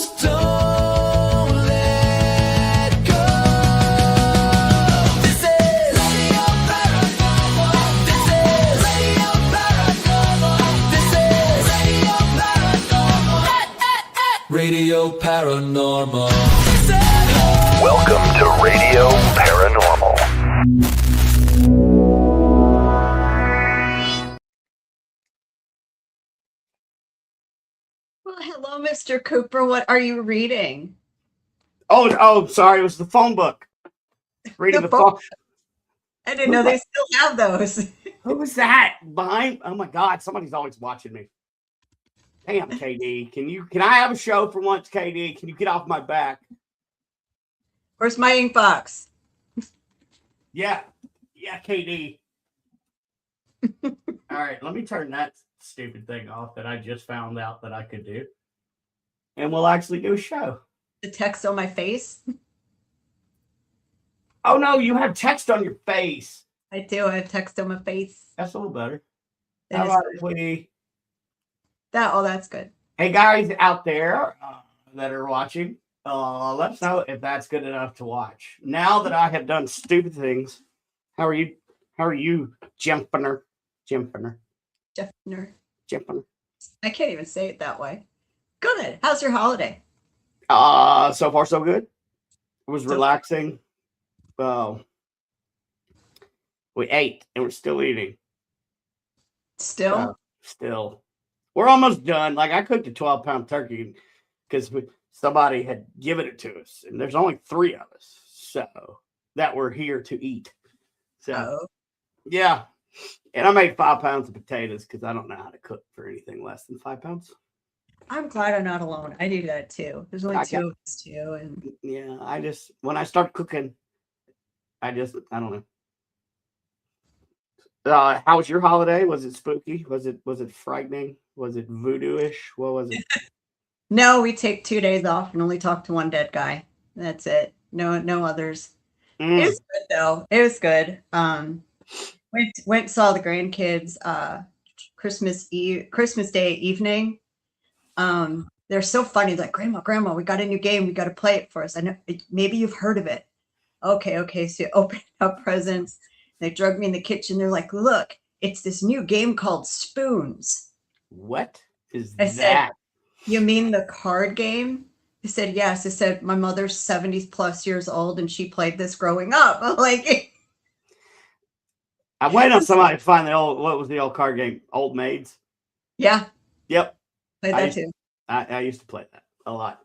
Just don't let go. This is Radio Paranormal. This is Radio Paranormal. This is Radio Paranormal. Radio Paranormal. Welcome to Radio Paranormal. Well, hello, Mr. Cooper. What are you reading? Oh, sorry. It was the phone book. Reading the phone. I didn't know they still have those. Who was that behind? Oh my God! Somebody's always watching me. Damn, KD. Can I have a show for once, KD? Can you get off my back? Where's my ink box? Yeah, KD. All right, let me turn that stupid thing off that I just found out that I could do, and we'll actually do a show. The text on my face? Oh no, you have text on your face. I do. I have text on my face. That's a little better. That How is about good. if we? That's good. Hey guys out there that are watching, let us know if that's good enough to watch. Now that I have done stupid things, how are you? How are you, Jempiner? Jeffner. Jempiner. I can't even say it that way. Good. How's your holiday? So far so good. It was relaxing. We ate and we're still eating. Still? Still. We're almost done. Like I cooked a 12-pound turkey because somebody had given it to us, and there's only 3 of us, so that we're here to eat. So yeah, and I made 5 pounds of potatoes because I don't know how to cook for anything less than 5 pounds. I'm glad I'm not alone. I do that too. There's only 2 of us too, and yeah, when I start cooking, I don't know. How was your holiday? Was it spooky? Was it frightening? Was it voodoo-ish? What was it? No, we take 2 days off and only talk to one dead guy. That's it. No others. It was good though. It was good. Went saw the grandkids Christmas Day evening. They're so funny. Like, Grandma, we got a new game. We got to play it for us. I know maybe you've heard of it. Okay. So you open up presents. They drug me in the kitchen. They're like, look, it's this new game called Spoons. What is I that? said, you mean the card game? I said, yes. I said, my mother's 70 plus years old and she played this growing up. I'm like, I waited on somebody to find what was the old card game? Old Maids? Yeah. Yep. Played that too. I used to play that a lot.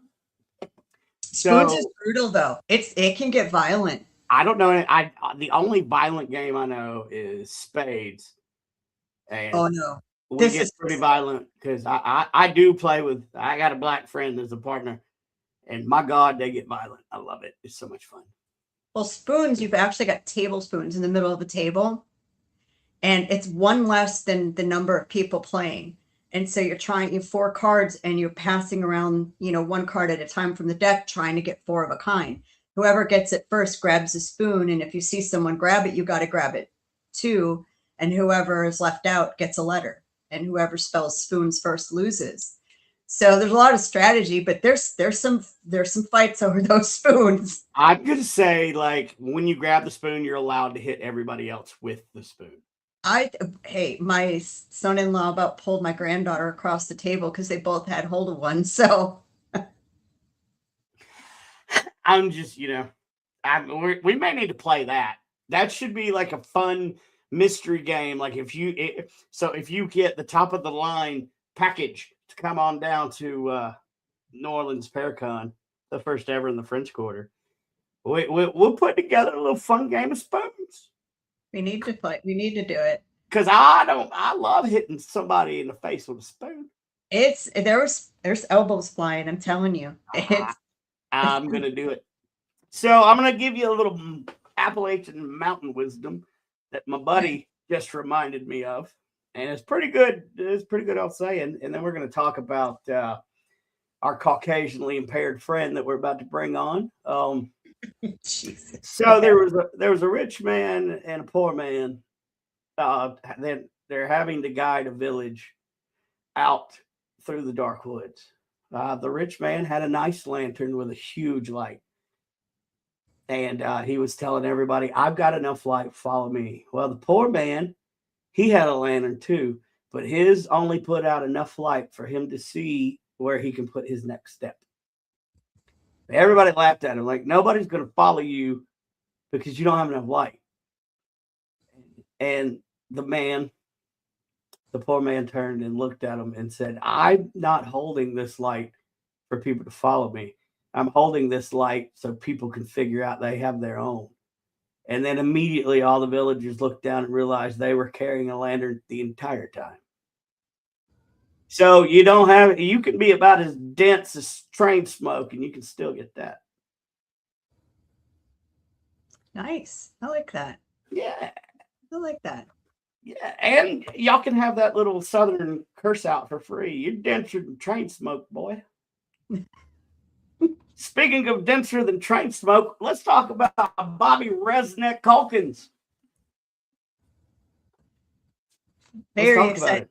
Spoons is brutal though. It can get violent. I don't know. The only violent game I know is Spades. And oh no. We get pretty violent because I do play with. I got a black friend as a partner, and my God, they get violent. I love it. It's so much fun. Well, Spoons, you've actually got tablespoons in the middle of the table, and it's one less than the number of people playing. And so you have 4 cards, and you're passing around, one card at a time from the deck, trying to get 4 of a kind. Whoever gets it first grabs a spoon, and if you see someone grab it, you got to grab it too. And whoever is left out gets a letter. And whoever spells spoons first loses. So there's a lot of strategy, but there's some fights over those spoons. I'm gonna say, like, when you grab the spoon, you're allowed to hit everybody else with the spoon. My son-in-law about pulled my granddaughter across the table because they both had hold of one. So I'm just, we may need to play that. That should be like a fun mystery game. Like if you get the top of the line package to come on down to New Orleans Paracon, the first ever in the French Quarter, we'll put together a little fun game of spoons. We need to play. We need to do it. Because I love hitting somebody in the face with a spoon. There's elbows flying. I'm telling you. I'm gonna do it. So I'm gonna give you a little Appalachian Mountain wisdom that my buddy just reminded me of, and it's pretty good. It's pretty good, I'll say. And then we're gonna talk about our Caucasianly impaired friend that we're about to bring on. So there was a rich man and a poor man. They're having to guide a village out through the dark woods. The rich man had a nice lantern with a huge light. And he was telling everybody, I've got enough light, follow me. Well, the poor man, he had a lantern too, but his only put out enough light for him to see where he can put his next step. Everybody laughed at him, like, nobody's going to follow you because you don't have enough light. And the poor man turned and looked at him and said, I'm not holding this light for people to follow me. I'm holding this light so people can figure out they have their own. And then immediately all the villagers looked down and realized they were carrying a lantern the entire time. So you can be about as dense as train smoke and you can still get that. Nice. I like that. Yeah. I like that. Yeah. And y'all can have that little southern curse out for free. You're denser than train smoke, boy. Speaking of denser than train smoke, let's talk about Bobby Resnick Calkins. Very excited.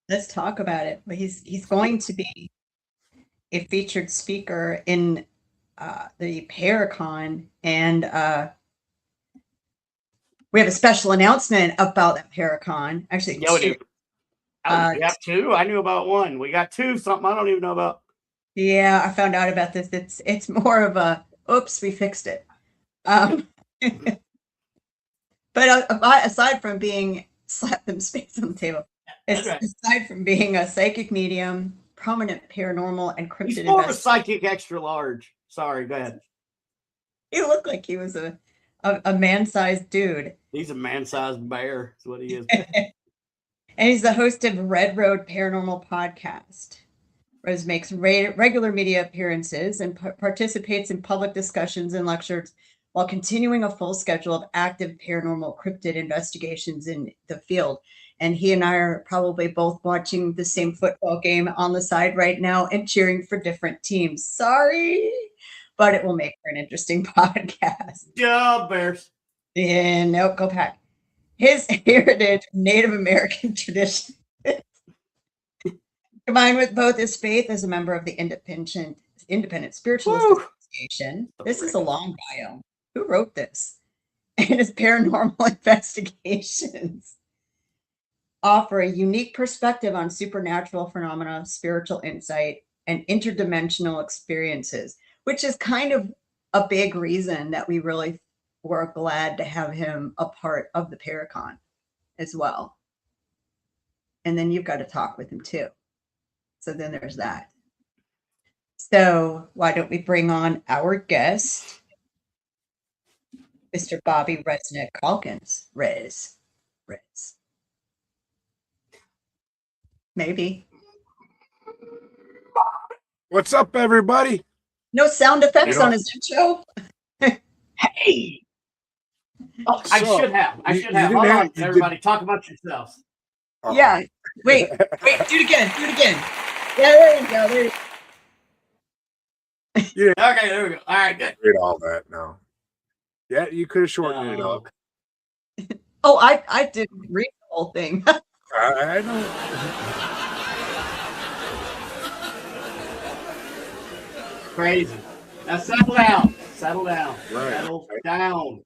Let's talk about it. But he's going to be a featured speaker in the Paracon, and we have a special announcement about that Paracon. Actually, we do. We have two. I knew about one. We got two. Something I don't even know about. Yeah, I found out about this. It's more of a oops, we fixed it. But aside from being slap them space on the table, aside from being a psychic medium, prominent paranormal and cryptid He's more of a psychic extra large. Sorry, go ahead. He looked like he was a man-sized dude. He's a man-sized bear. That's what he is. And he's the host of Red Road Paranormal Podcast. Rose makes regular media appearances and participates in public discussions and lectures while continuing a full schedule of active paranormal cryptid investigations in the field. And he and I are probably both watching the same football game on the side right now and cheering for different teams. Sorry, but it will make for an interesting podcast. Yeah, Bears. Yeah, no, go Pack. His heritage, Native American tradition, combined with both his faith as a member of the Independent Spiritualist Association. This is a long bio. Who wrote this? And his paranormal investigations offer a unique perspective on supernatural phenomena, spiritual insight, and interdimensional experiences, which is kind of a big reason that we really were glad to have him a part of the Paracon as well. And then you've got to talk with him too. So then there's that. So why don't we bring on our guest, Mr. Bobby Resnick Calkins. Rez. Maybe. What's up, everybody? No sound effects on his intro. Hey. Oh, I should have. Hold on, everybody. Talk about yourselves. Oh. Yeah. Wait. Do it again. Yeah, there you go. Yeah. Okay, there we go. All right, good. Read all that now. Yeah, you could have shortened it up. Oh, I didn't read the whole thing. I know. Crazy. Now settle down. Right. Settle down.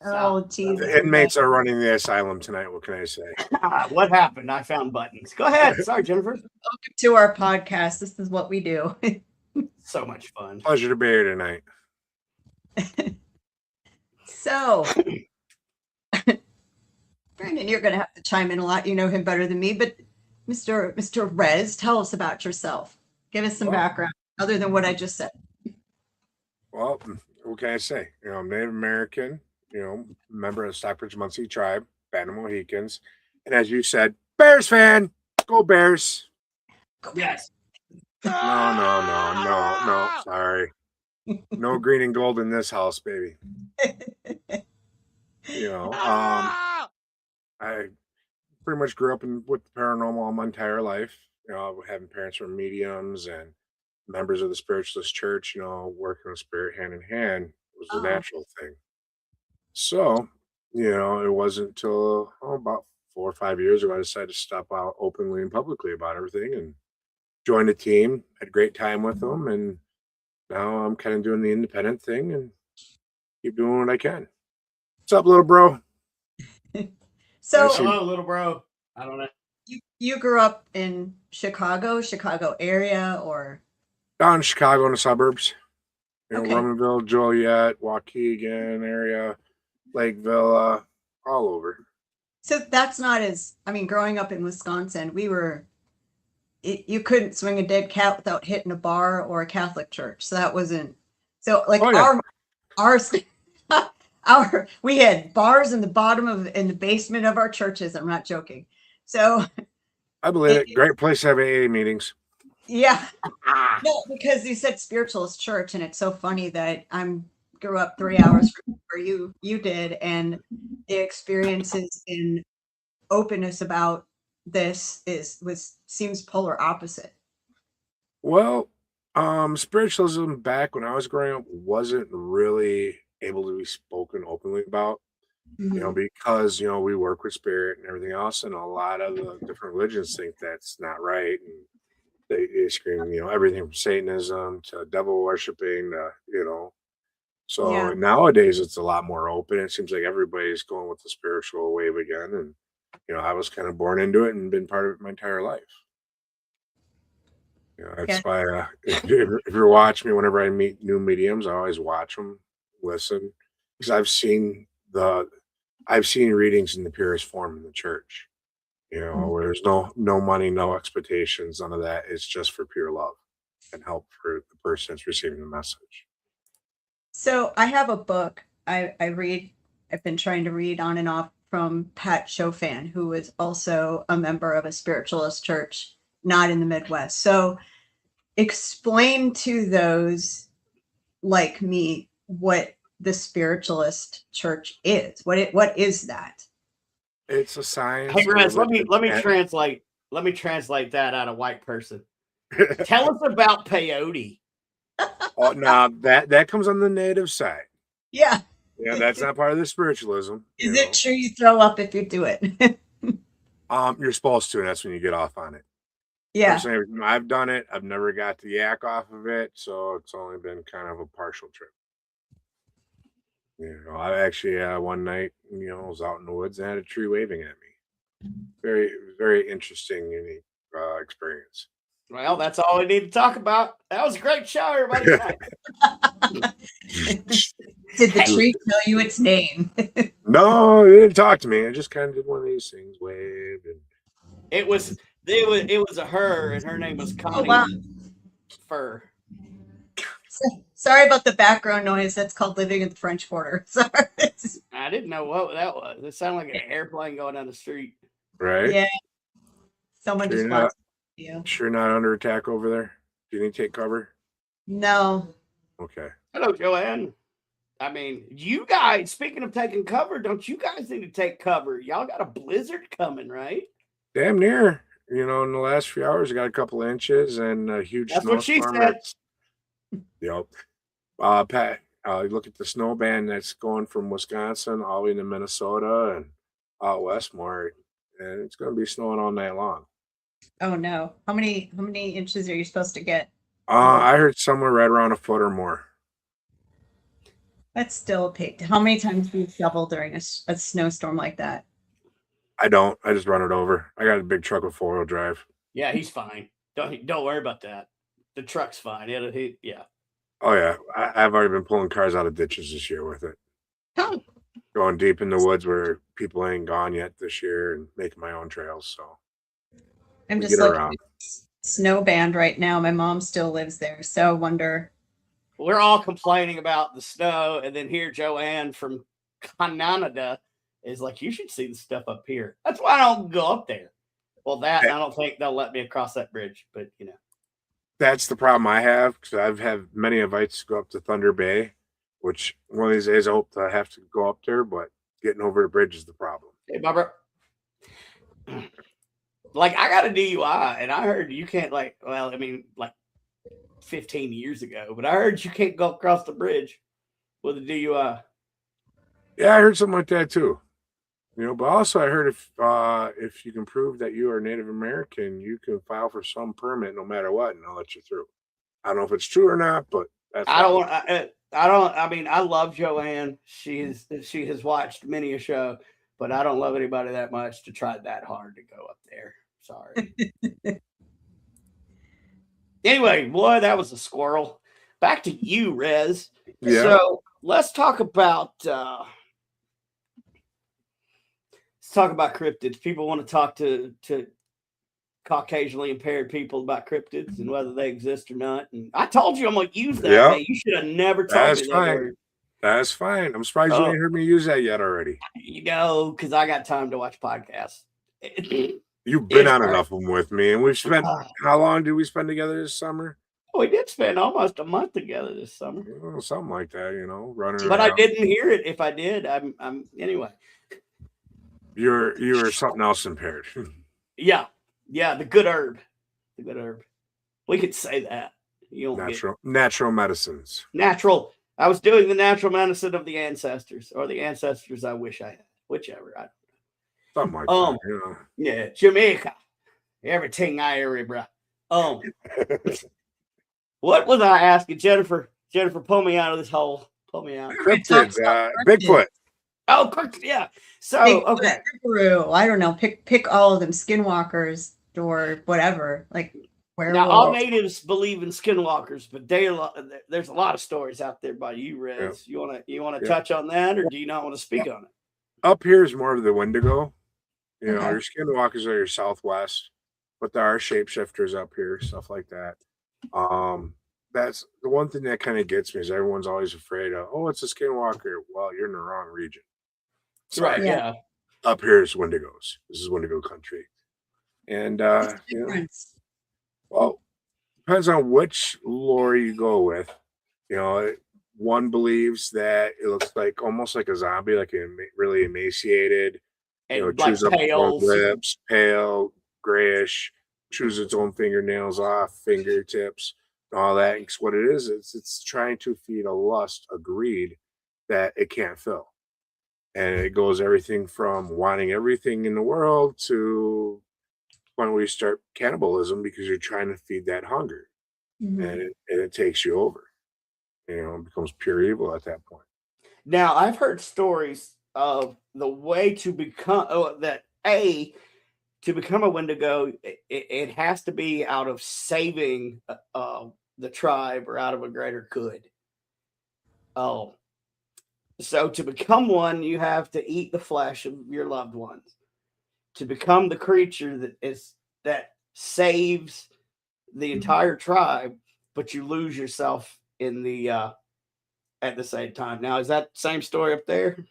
Oh, Jesus. The inmates are running the asylum tonight. What can I say? What happened? I found buttons. Go ahead. Sorry, Jennifer. Welcome to our podcast. This is what we do. So much fun. Pleasure to be here tonight. So, Brandon, you're going to have to chime in a lot. You know him better than me, but Mr. Rez, tell us about yourself. Give us some background other than what I just said. Well, what can I say? I'm Native American, member of the Stockbridge Muncie tribe, Band of Mohicans. And as you said, Bears fan. Go Bears. Yes. No. Sorry. No green and gold in this house, baby. I pretty much grew up with the paranormal all my entire life. Having parents who were mediums and members of the spiritualist church, working with spirit hand in hand was a natural thing. So, it wasn't until about 4 or 5 years ago I decided to step out openly and publicly about everything. And joined a team, had a great time with them, and now I'm kind of doing the independent thing and keep doing what I can. What's up, little bro? So Hello, little bro. I don't know. you grew up in Chicago area, or Down in Chicago in the suburbs. Okay. Romanville, Joliet, Waukegan area, Lakeville, all over. so that's not as, I mean, growing up in Wisconsin, you couldn't swing a dead cat without hitting a bar or a Catholic church. So that wasn't, so like Oh, yeah. we had bars in the basement of our churches. I'm not joking. So I believe it. Great place to have AA meetings. yeah, no, because you said spiritualist church, and it's so funny that grew up 3 hours from where you did, and the experiences in openness about this seems polar opposite. Well, spiritualism back when I was growing up wasn't really able to be spoken openly about, because, we work with spirit and everything else. And a lot of the different religions think that's not right. And they scream, everything from Satanism to devil worshiping, So Yeah. nowadays it's a lot more open. It seems like everybody's going with the spiritual wave again. And, I was kind of born into it and been part of it my entire life. That's why if you watch me, whenever I meet new mediums, I always watch them, listen, because I've seen readings in the purest form in the church, where there's no money, no expectations, none of that. It's just for pure love and help for the person that's receiving the message. So I have a book I've been trying to read on and off from Pat Chofan, who is also a member of a spiritualist church, not in the Midwest. So explain to those like me what the spiritualist church is. What is that? It's a science. Hey, Rez, let me translate. Let me translate that out of white person. Tell us about peyote. Oh, no, that comes on the native side. Yeah. Yeah, that's not part of the spiritualism. Is it true you throw up if you do it? You're supposed to, and that's when you get off on it. Yeah. I've done it. I've never got the yak off of it, so it's only been kind of a partial trip. I actually one night, was out in the woods and had a tree waving at me. Very, very interesting, unique experience. Well, that's all we need to talk about. That was a great show, everybody. Did the tree tell you its name? No, it didn't talk to me. I just kind of did one of these things, waved, and It was a her, and her name was Connie. Oh, wow. Fur. Sorry about the background noise. That's called living in the French Quarter. Sorry. I didn't know what that was. It sounded like an airplane going down the street. right? Yeah. Someone just watched you. Sure, not under attack over there. Do you need to take cover? No. Okay. Hello, Joanne. I mean, you guys, speaking of taking cover, don't you guys need to take cover? Y'all got a blizzard coming, right? Damn near. In the last few hours, I got a couple inches and a huge That's what she snowstorm. said. Yep. Pat, look at the snow band that's going from Wisconsin all the way to Minnesota and out west more, and it's going to be snowing all night long. Oh no. How many inches are you supposed to get? I heard somewhere right around a foot or more. That's still a pig. How many times do you shovel during a snowstorm like that? I don't. I just run it over. I got a big truck with 4-wheel drive. Yeah, he's fine. Don't worry about that. The truck's fine. Yeah. Oh yeah, I've already been pulling cars out of ditches this year with it. Oh. Going deep in the woods where people ain't gone yet this year and making my own trails. So I'm just looking at snow band right now. My mom still lives there, so I wonder. We're all complaining about the snow, and then here Joanne from Canada is like, you should see the stuff up here. That's why I don't go up there. Well, I don't think they'll let me across that bridge, but That's the problem I have, because I've had many invites to go up to Thunder Bay, which one of these days I hope to have to go up there, but getting over the bridge is the problem. Hey, Barbara. Like, I got a DUI, and I heard you can't, 15 years ago, but I heard you can't go across the bridge with a DUI. Yeah, I heard something like that too. But also I heard if you can prove that you are Native American, you can file for some permit no matter what, and they'll let you through. I don't know if it's true or not, but that's I what don't. I don't. I mean, I love Joanne. She has watched many a show, but I don't love anybody that much to try that hard to go up there. Sorry. Anyway, boy, that was a squirrel. Back to you, Rez. Yeah. So let's talk about cryptids. People want to talk to Caucasionally impaired people about cryptids and whether they exist or not. And I told you I'm gonna use that. Yeah. Man. You should have never told That's me that fine. word. That's fine. I'm surprised you ain't heard me use that yet already. Because I got time to watch podcasts. You've been It's on great. enough of them with me, and we've spent how long did we spend together this summer? We did spend almost a month together this summer. Oh, something like that, running But around. I didn't hear it. If I did, I'm anyway. You were something else impaired. Yeah, the good herb. The good herb. We could say that. You don't Natural medicines. natural. I was doing the natural medicine of the ancestors, or the ancestors I wish I had. Whichever. Something like that. Yeah, Jamaica. Everything I ever bro. What was I asking, Jennifer? Jennifer, pull me out of this hole. Pull me out. Cryptids, Bigfoot. Oh, yeah. So okay. Kangaroo, I don't know. Pick all of them. Skinwalkers or whatever. Like Now, all natives believe in skinwalkers, but there's a lot of stories out there by you, Rez. Yeah. You want to touch on that, or do you not want to speak on it? Up here is more of the Wendigo. Okay. Your skinwalkers are your southwest, but there are shapeshifters up here, stuff like that. That's the one thing that kind of gets me is everyone's always afraid of, it's a skinwalker. Well, you're in the wrong region. Right. Yeah. Up here is Wendigos. This is Wendigo country. And well, depends on which lore you go with. One believes that it looks like almost like a zombie, like really emaciated, And chews up its own pale. lips, pale, grayish, chews its own fingernails off, fingertips, and all that. And what it is, it's trying to feed a lust, a greed that it can't fill. And it goes everything from wanting everything in the world to when we start cannibalism because you're trying to feed that hunger. Mhm. And it takes you over. It becomes pure evil at that point. Now, I've heard stories of the way to become to become a Wendigo, it has to be out of saving the tribe or out of a greater good. So to become one, you have to eat the flesh of your loved ones. To become the creature that saves the entire tribe, but you lose yourself in the at the same time. Now, is that same story up there?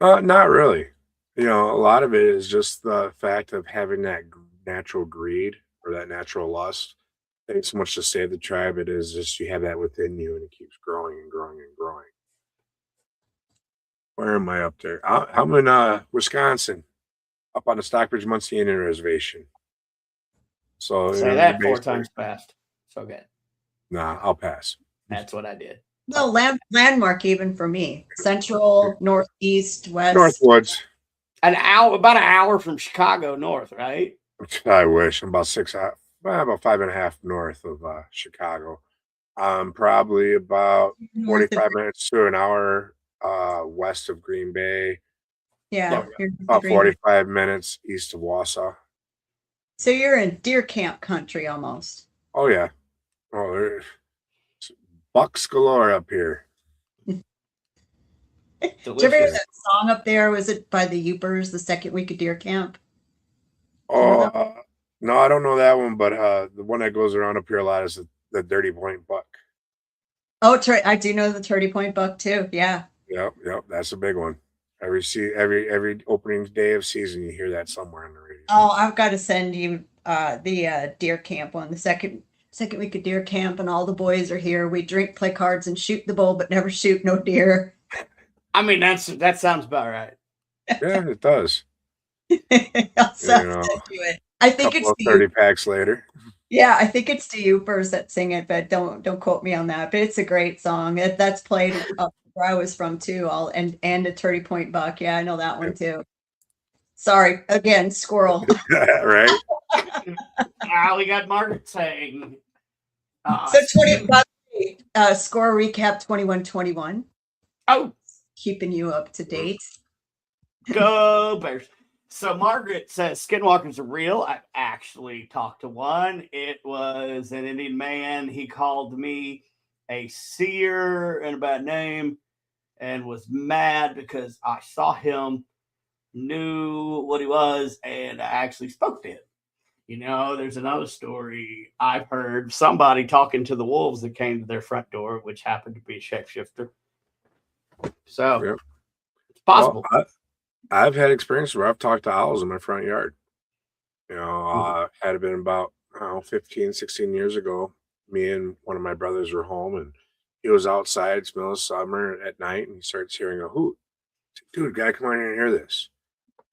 Not really. A lot of it is just the fact of having that natural greed or that natural lust. It ain't so much to save the tribe, it is just you have that within you and it keeps growing and growing and growing. Where am I up there? I'm in Wisconsin, up on the Stockbridge Muncie Indian Reservation. So Say that 4 times fast. So good. Nah, I'll pass. That's what I did. No, landmark even for me. Central, northeast, west. Northwoods. About an hour from Chicago north, right? I wish. I'm about 5.5 north of Chicago. I'm probably about North of- 45 minutes to an hour west of Green Bay. Yeah. you're About green. 45 minutes east of Wausau. So you're in deer camp country almost. Oh, yeah. Oh, there's bucks galore up here. Did you ever hear that song up there? Was it by the Upers, the second week of deer camp? Oh, no, I don't know that one, but the one that goes around up here a lot is the Dirty Point Buck. Oh, I do know the 30 Point Buck too. Yeah. Yep, that's a big one. Every opening day of season, you hear that somewhere on the radio. Oh, I've got to send you the deer camp one, the second week of deer camp, and all the boys are here. We drink, play cards, and shoot the bull, but never shoot no deer. I mean, that sounds about right. Yeah, it does. I'll send you it. I think it's 30 packs later. Yeah, I think it's the Upers that sing it, but don't quote me on that. But it's a great song. That's played up where I was from too. And a 30 Point Buck. Yeah, I know that one too. Sorry, again, squirrel. Right? We got Margaret saying. So 20, by the way, score recap 21-21, Oh, keeping you up to date. go Bears. So Margaret says skinwalkers are real. I've actually talked to one. It was an Indian man. He called me a seer and a bad name and was mad because I saw him, knew what he was, and I actually spoke to him. You know, there's another story I've heard, somebody talking to the wolves that came to their front door, which happened to be a shapeshifter. So Yep. it's possible. Well, I've had experience where I've talked to owls in my front yard. You know, had it been about 15, 16 years ago, me and one of my brothers were home, and he was outside, it's middle of summer at night, and he starts hearing a hoot. Dude, gotta come on here and hear this.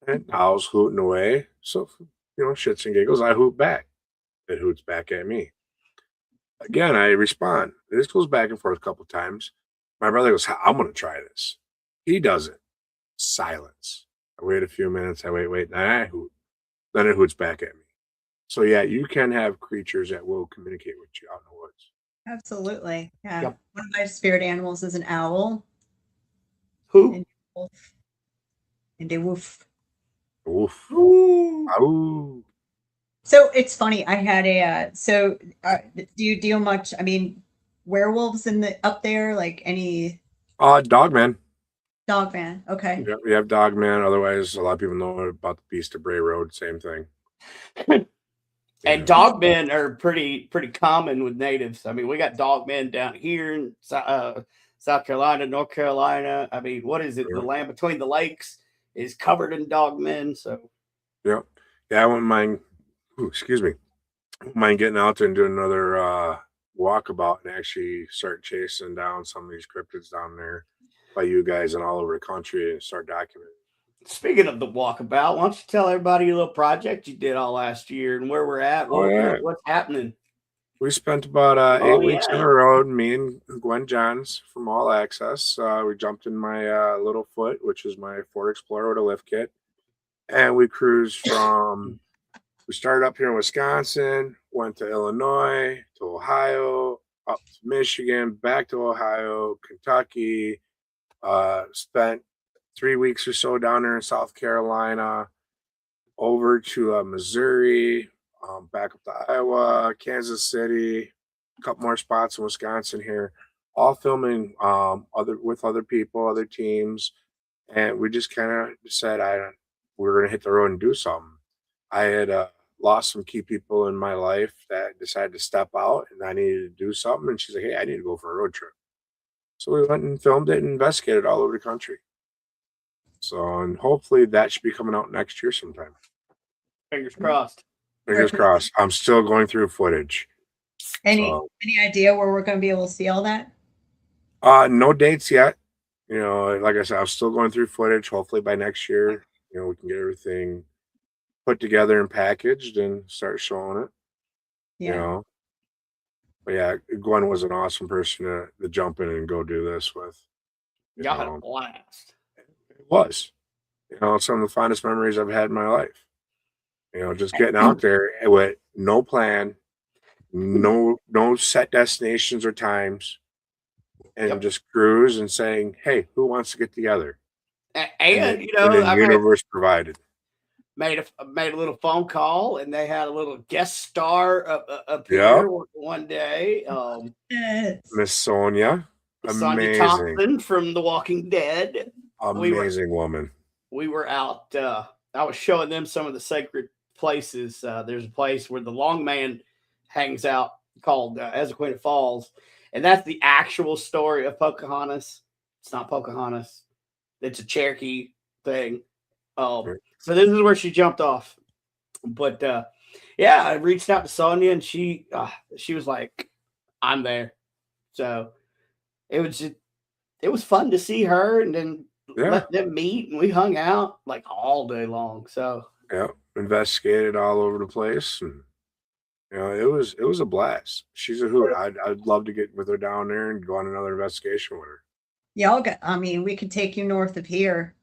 And owl's hooting away. So, you know, shits and giggles, I hoot back. It hoots back at me. Again, I respond. This goes back and forth a couple times. My brother goes, I'm going to try this. He does it. Silence. I wait a few minutes. I wait. And I hoot. Then it hoots back at me. So, yeah, you can have creatures that will communicate with you out in the woods. Absolutely. Yeah. Yep. One of my spirit animals is an owl Who? and a wolf. And a wolf. Oof. Ooh. Ow. So it's funny. I had do you deal much? I mean, werewolves up there, like any Dogman. Dogman? Okay. Yeah, we have Dogman. Otherwise, a lot of people know about the Beast of Bray Road. Same thing. And dogmen are pretty common with natives. I mean, we got dogmen down here in South Carolina, North Carolina. I mean, what is it? Yeah. The land between the lakes is covered in dogmen. So, Yeah, I wouldn't mind. Excuse me. I wouldn't mind getting out there and doing another walkabout and actually start chasing down some of these cryptids down there by you guys and all over the country and start documenting. speaking of the walkabout, why don't you tell everybody your little project you did all last year and where we're at? What's happening? We spent about 8 weeks on the road. Me and Gwen Johns from All Access. We jumped in my little foot, which is my Ford Explorer with a lift kit, and we cruised from. We started up here in Wisconsin, went to Illinois, to Ohio, up to Michigan, back to Ohio, Kentucky. Spent 3 weeks or so down there in South Carolina, over to Missouri. Back up to Iowa, Kansas City, a couple more spots in Wisconsin here, all filming with other people, other teams, and we just kind of said we were going to hit the road and do something. I had lost some key people in my life that decided to step out, and I needed to do something. And she's like, "Hey, I need to go for a road trip." So we went and filmed it and investigated all over the country. So, and hopefully that should be coming out next year sometime. Fingers crossed. Fingers crossed. I'm still going through footage. Any idea where we're going to be able to see all that? No dates yet. You know, like I said, I'm still going through footage. Hopefully by next year, you know, we can get everything put together and packaged and start showing it. Yeah. You know, but yeah, Gwen was an awesome person to jump in and go do this with. Y'all had a blast. It was, you know, some of the fondest memories I've had in my life. You know, just getting out there with no plan, no set destinations or times, and just cruise and saying, "Hey, who wants to get together?" And you know, the universe provided. Made a little phone call, and they had a little guest star up here one day. Miss Sonia, Sonia Thompson from The Walking Dead. Amazing woman. We were out. I was showing them some of the sacred places. There's a place where the Long Man hangs out called Ezequiel Falls, and that's the actual story of Pocahontas. It's not Pocahontas. It's a Cherokee thing. So this is where she jumped off. But yeah, I reached out to Sonia, and she was like, "I'm there." So it was fun to see her, and then let them meet, and we hung out like all day long. So investigated all over the place, and you know, it was a blast. She's a hoot. I'd love to get with her down there and go on another investigation with her. Yeah, I mean, we could take you north of here,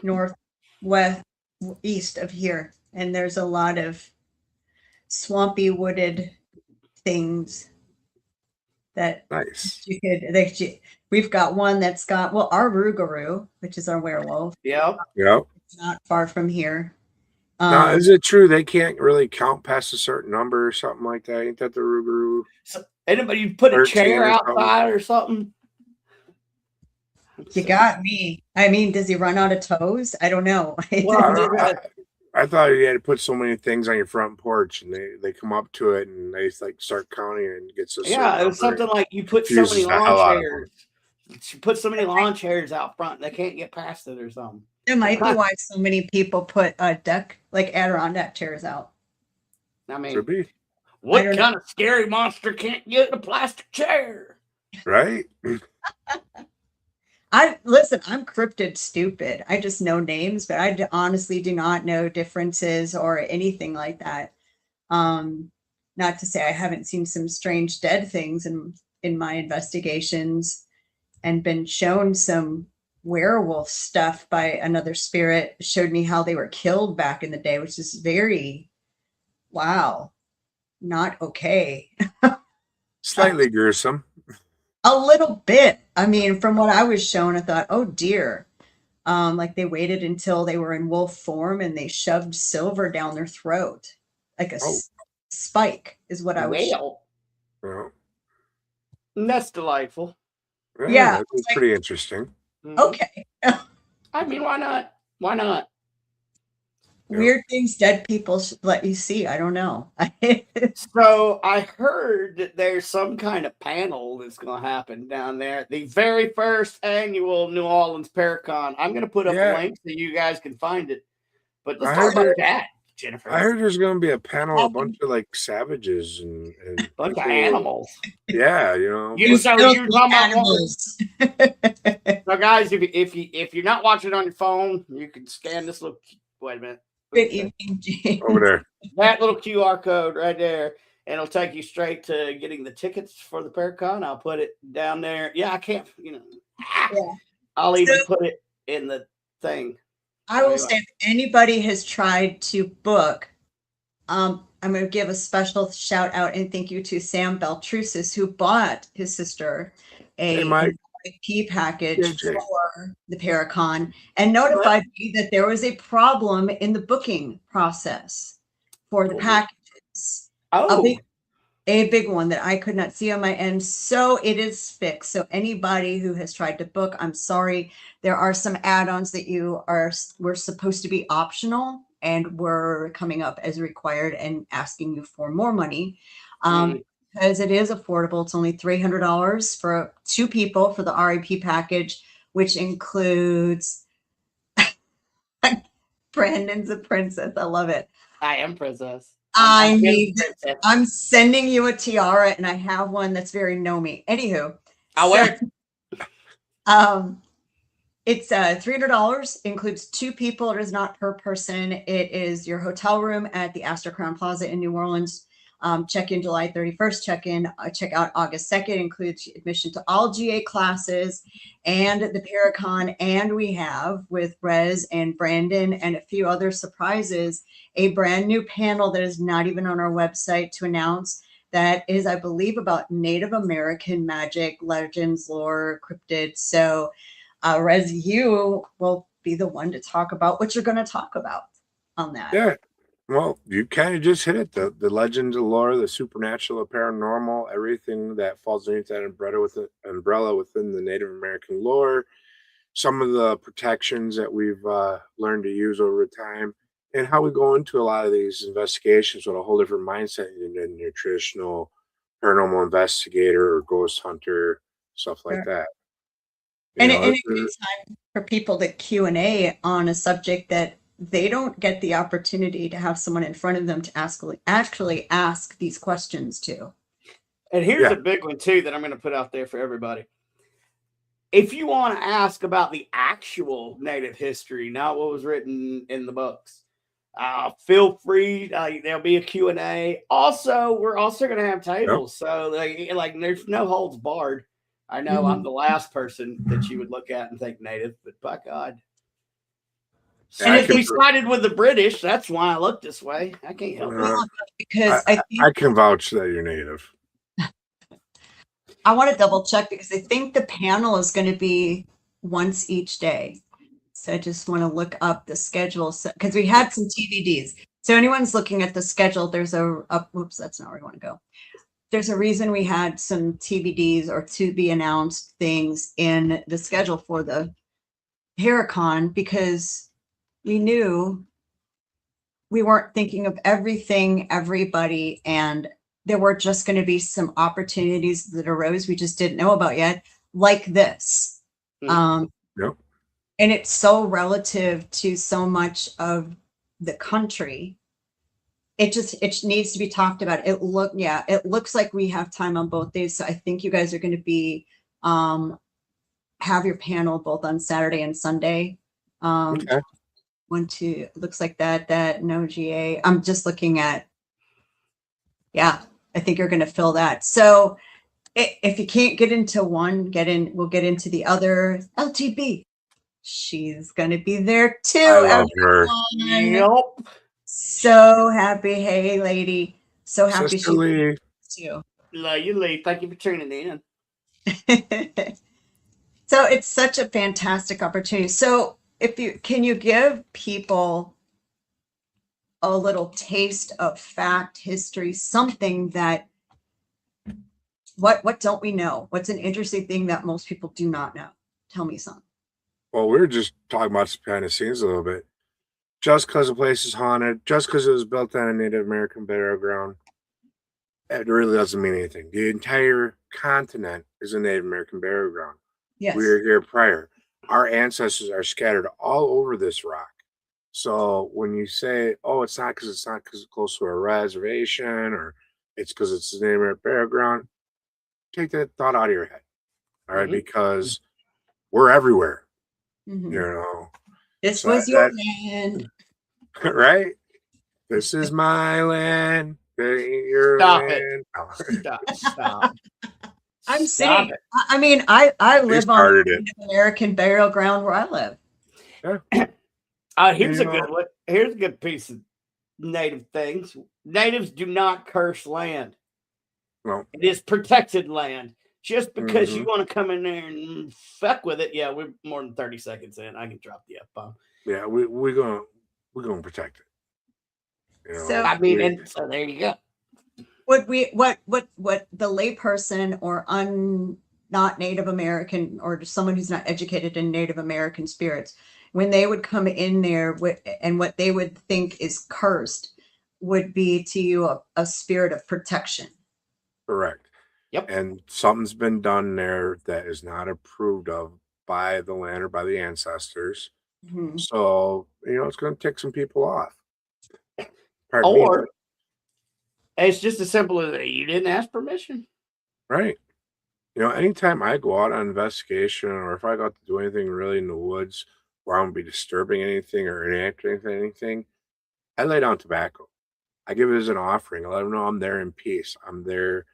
northwest, east of here, and there's a lot of swampy wooded things that Nice. we've got one that's got, well, our Rougarou, which is our werewolf, Yep. Yep. not far from here. Now, is it true they can't really count past a certain number or something like that? Ain't that the Rougarou? So anybody put a 13 chair or something? outside or something? You got me. I mean, does he run out of toes? I don't know. Well, I thought you had to put so many things on your front porch, and they come up to it and they like start counting and gets a certain yeah, it was number. something like you put so many Confuses the hell lawn out of chairs. You put so many lawn chairs out front, they can't get past it or something. It might be why so many people put deck, like Adirondack chairs out. I mean, Could be. what don't kind of scary monster can't get in a plastic chair? Right? Listen, I'm cryptid stupid. I just know names, but I honestly do not know differences or anything like that. Not to say I haven't seen some strange dead things in my investigations and been shown some werewolf stuff by another spirit, showed me how they were killed back in the day, which is very, wow, not okay. Slightly gruesome. A little bit. I mean, from what I was shown, I thought, oh dear. Like they waited until they were in wolf form and they shoved silver down their throat. Like a spike is what I was shown. Well, That's delightful. Yeah, that's pretty interesting. Okay. I mean, why not? Why not? Weird things dead people let you see. I don't know. So I heard that there's some kind of panel that's going to happen down there. The very first annual New Orleans Paracon. I'm going to put up a link so you guys can find it. But let's talk about that, Jennifer. I heard there's going to be a panel, a bunch of like savages and a bunch of animals. Yeah, you know. You're talking about animals. So guys, if you're not watching on your phone, you can scan this little. Wait a minute. Good evening, James. Over there. That little QR code right there, and it'll take you straight to getting the tickets for the Paracon. I'll put it down there. Yeah, I can't, Yeah. I'll even put it in the thing. I will say if anybody has tried to book, I'm going to give a special shout out and thank you to Sam Beltrusis, who bought his sister a IP package for the Paracon and notified me that there was a problem in the booking process for the packages. A big one that I could not see on my end. So it is fixed. So anybody who has tried to book, I'm sorry. There are some add-ons that were supposed to be optional and were coming up as required and asking you for more money. Because it is affordable. It's only $300 for 2 people for the RIP package, which includes Brandon's a princess. I love it. I am princess. I'm sending you a tiara, and I have one that's very Nomi. Anywho, I'll wear it. It's $300, includes 2 people. It is not per person. It is your hotel room at the Astor Crown Plaza in New Orleans. Check in July 31st, check out August 2nd, includes admission to all GA classes and the Paracon. And we have, with Rez and Brandon and a few other surprises, a brand new panel that is not even on our website to announce that is, I believe, about Native American magic, legends, lore, cryptids. So Rez, you will be the one to talk about what you're going to talk about on that. Yeah. Well, you kind of just hit it. The legends, the lore, the supernatural, the paranormal, everything that falls underneath that umbrella within the Native American lore, some of the protections that we've learned to use over time, and how we go into a lot of these investigations with a whole different mindset than your traditional paranormal investigator or ghost hunter, stuff like that. And it's a good time for people to Q&A on a subject that they don't get the opportunity to have someone in front of them to actually ask these questions to. And here's a big one too that I'm going to put out there for everybody. If you want to ask about the actual Native history, not what was written in the books, feel free. There'll be a Q&A. Also, we're also going to have tables. So like there's no holds barred. I know I'm the last person that you would look at and think Native, but by God. And Since if we sided with the British, that's why I look this way. I can't help it. because I think I can vouch that you're native. I want to double check because I think the panel is going to be once each day. So I just want to look up the schedule because we had some TVDs. So anyone's looking at the schedule, there's whoops, that's not where I want to go. There's a reason we had some TVDs or to be announced things in the schedule for the Paracon because we knew we weren't thinking of everything, everybody, and there were just going to be some opportunities that arose we just didn't know about yet, like this. Yep. And it's so relative to so much of the country. It needs to be talked about. It looks like we have time on both days. So I think you guys are going to be have your panel both on Saturday and Sunday. Okay. 1, 2, it looks like that no GA. I'm just looking at, yeah, I think you're going to fill that. So if you can't get into one, we'll get into the other. LTB, she's going to be there too. I love her. Yep. So happy. Hey, lady. So happy Sister Lee. too. Love you, Lee. Thank you for tuning in. So it's such a fantastic opportunity. So can you give people a little taste of fact, history, something that what don't we know? What's an interesting thing that most people do not know? Tell me something. Well, we were just talking about some behind the scenes a little bit. Just because the place is haunted, just because it was built on a Native American burial ground, it really doesn't mean anything. The entire continent is a Native American burial ground. Yes. We were here prior. Our ancestors are scattered all over this rock. So when you say, oh, it's not because it's close to a reservation or it's because it's a Native American burial ground, take that thought out of your head. All right, because we're everywhere. Mhm. You know. This So was your land. Right? This is my land. This ain't your Stop land. Stop. I'm Stop saying, it. I mean, I live on started it. Native American burial ground where I live. Here's You a know- good one. Here's a good piece of native things. Natives do not curse land. No. It is protected land. Just because you Mhm. want to come in there and fuck with it, yeah, we're more than 30 seconds in. I can drop the F-bomb. Yeah, we're gonna protect it. You know, So- I mean, and so there you go. What the layperson or not Native American or just someone who's not educated in Native American spirits, when they would come in there and what they would think is cursed would be to you a spirit of protection. correct. Yep. And something's been done there that is not approved of by the land or by the ancestors. Mhm. So, it's going to tick some people off. Pardon me, Or it's just as simple as you didn't ask permission. right. Anytime I go out on investigation or if I got to do anything really in the woods where I'm going to be disturbing anything or enacting anything, I lay down tobacco. I give it as an offering. I let them know I'm there in peace. I'm there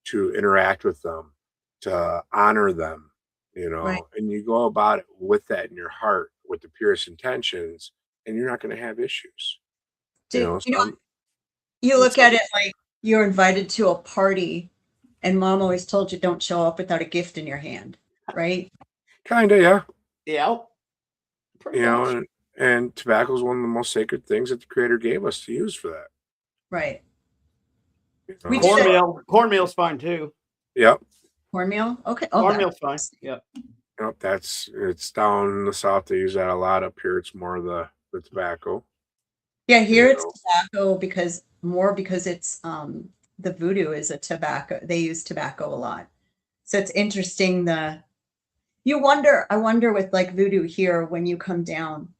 to interact with them, to honor them, Right. and you go about it with that in your heart, with the purest intentions, and you're not going to have issues. You So look at it like you're invited to a party and mom always told you don't show up without a gift in your hand, right? kind of, yeah. Yeah. Pretty much. And tobacco is one of the most sacred things that the Creator gave us to use for that. Right. you We know? Cornmeal's fine too. Yep. Cornmeal? Okay. Oh, Cornmeal's fine. Yep. Yep. It's down in the south. They use that a lot. Up here, it's more the tobacco. yeah, here it's know. tobacco because it's the voodoo is a tobacco. They use tobacco a lot. So it's interesting I wonder with like voodoo here when you come down,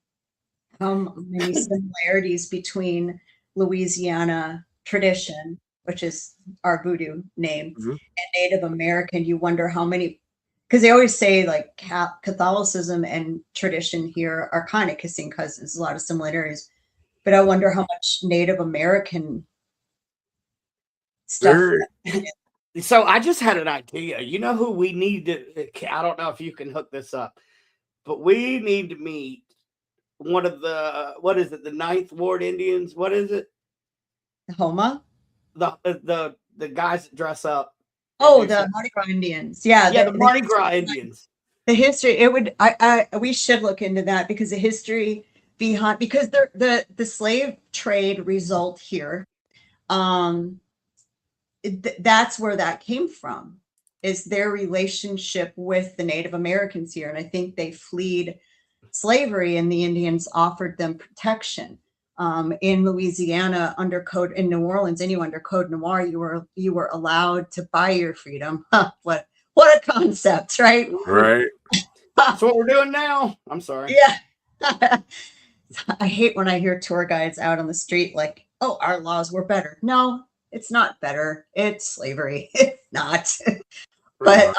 how many similarities between Louisiana tradition, which is our voodoo name, Mhm. and Native American. You wonder how many, because they always say like Catholicism and tradition here are kind of kissing cousins, a lot of similarities. But I wonder how much Native American stuff. So I just had an idea. You know who we need to? I don't know if you can hook this up, but we need to meet one of the what is it? The Ninth Ward Indians. What is it? Homa. The guys that dress up. Oh, the Mardi Gras Indians. Yeah, the Mardi Gras Indians. The history. It would. We should look into that because the history behind because the slave trade result here. That's where that came from. Is their relationship with the Native Americans here, and I think they fled slavery, and the Indians offered them protection. In Louisiana, under code in New Orleans, under Code Noir, you were allowed to buy your freedom. What a concept, right? Right. That's what we're doing now. I'm sorry. Yeah. I hate when I hear tour guides out on the street like, "Oh, our laws were better." No, it's not better. It's slavery. It's not. But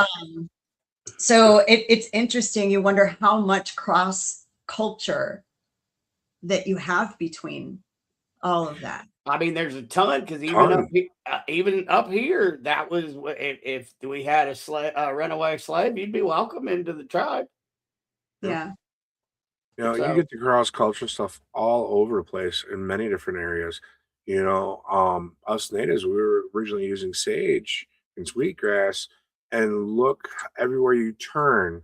so it's interesting. You wonder how much cross culture that you have between all of that. I mean, there's a ton because even up here, that was if we had a runaway slave, you'd be welcome into the tribe. Yeah. You get the cross culture stuff all over the place in many different areas. Us natives, we were originally using sage and sweetgrass, and look everywhere you turn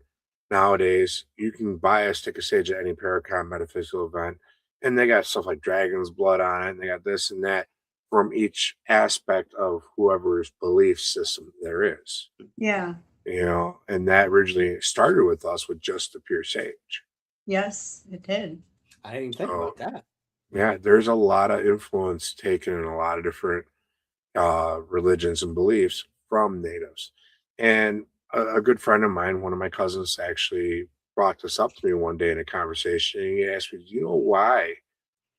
nowadays, you can buy a stick of sage at any Paracon metaphysical event, and they got stuff like dragon's blood on it, and they got this and that from each aspect of whoever's belief system there is. Yeah. And that originally started with us with just the pure sage. Yes, it did. I didn't even think about that. Yeah, there's a lot of influence taken in a lot of different religions and beliefs from natives. And a good friend of mine, one of my cousins, actually brought this up to me one day in a conversation. And he asked me, "Do you know why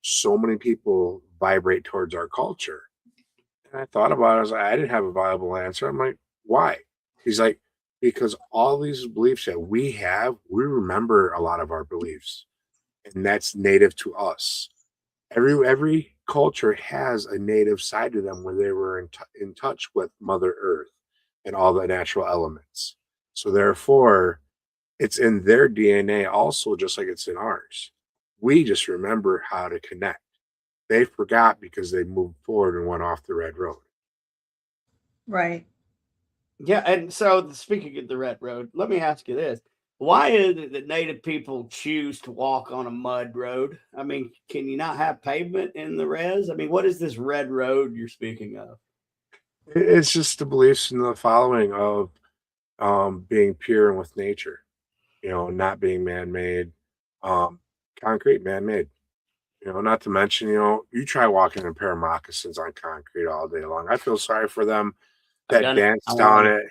so many people vibrate towards our culture?" And I thought about it. I was like, I didn't have a viable answer. I'm like, why? He's like, because all these beliefs that we have, we remember a lot of our beliefs, and that's native to us. Every culture has a native side to them where they were in touch with Mother Earth and all the natural elements. So therefore, it's in their DNA also, just like it's in ours. We just remember how to connect. They forgot because they moved forward and went off the red road. Right. Yeah, and so speaking of the red road, let me ask you this. Why is it that Native people choose to walk on a mud road? I mean, can you not have pavement in the res? I mean, what is this red road you're speaking of? It's just the beliefs and the following of being pure and with nature, not being man-made, concrete, man-made. Not to mention, you try walking in a pair of moccasins on concrete all day long. I feel sorry for them that dance down it.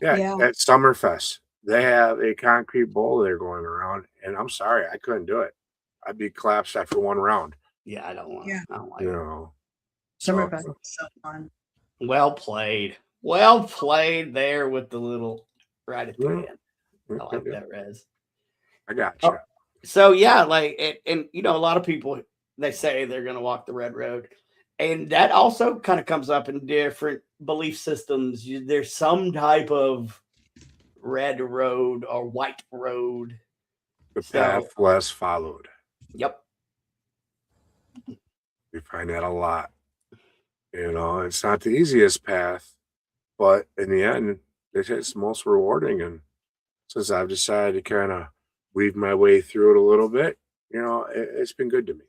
Yeah, at Summerfest, they have a concrete bowl they're going around, and I'm sorry, I couldn't do it. I'd be collapsed after one round. Yeah, I don't want. Yeah. I don't like it. Summerfest is so fun. Well played. Well played there with the little right at the end. I like that, Rez. I got you. So yeah, and a lot of people, they say they're going to walk the red road, and that also kind of comes up in different belief systems. There's some type of red road or white road. The path less followed. Yep. We find that a lot. It's not the easiest path, but in the end, it's the most rewarding. And since I've decided to kind of weave my way through it a little bit, it's been good to me.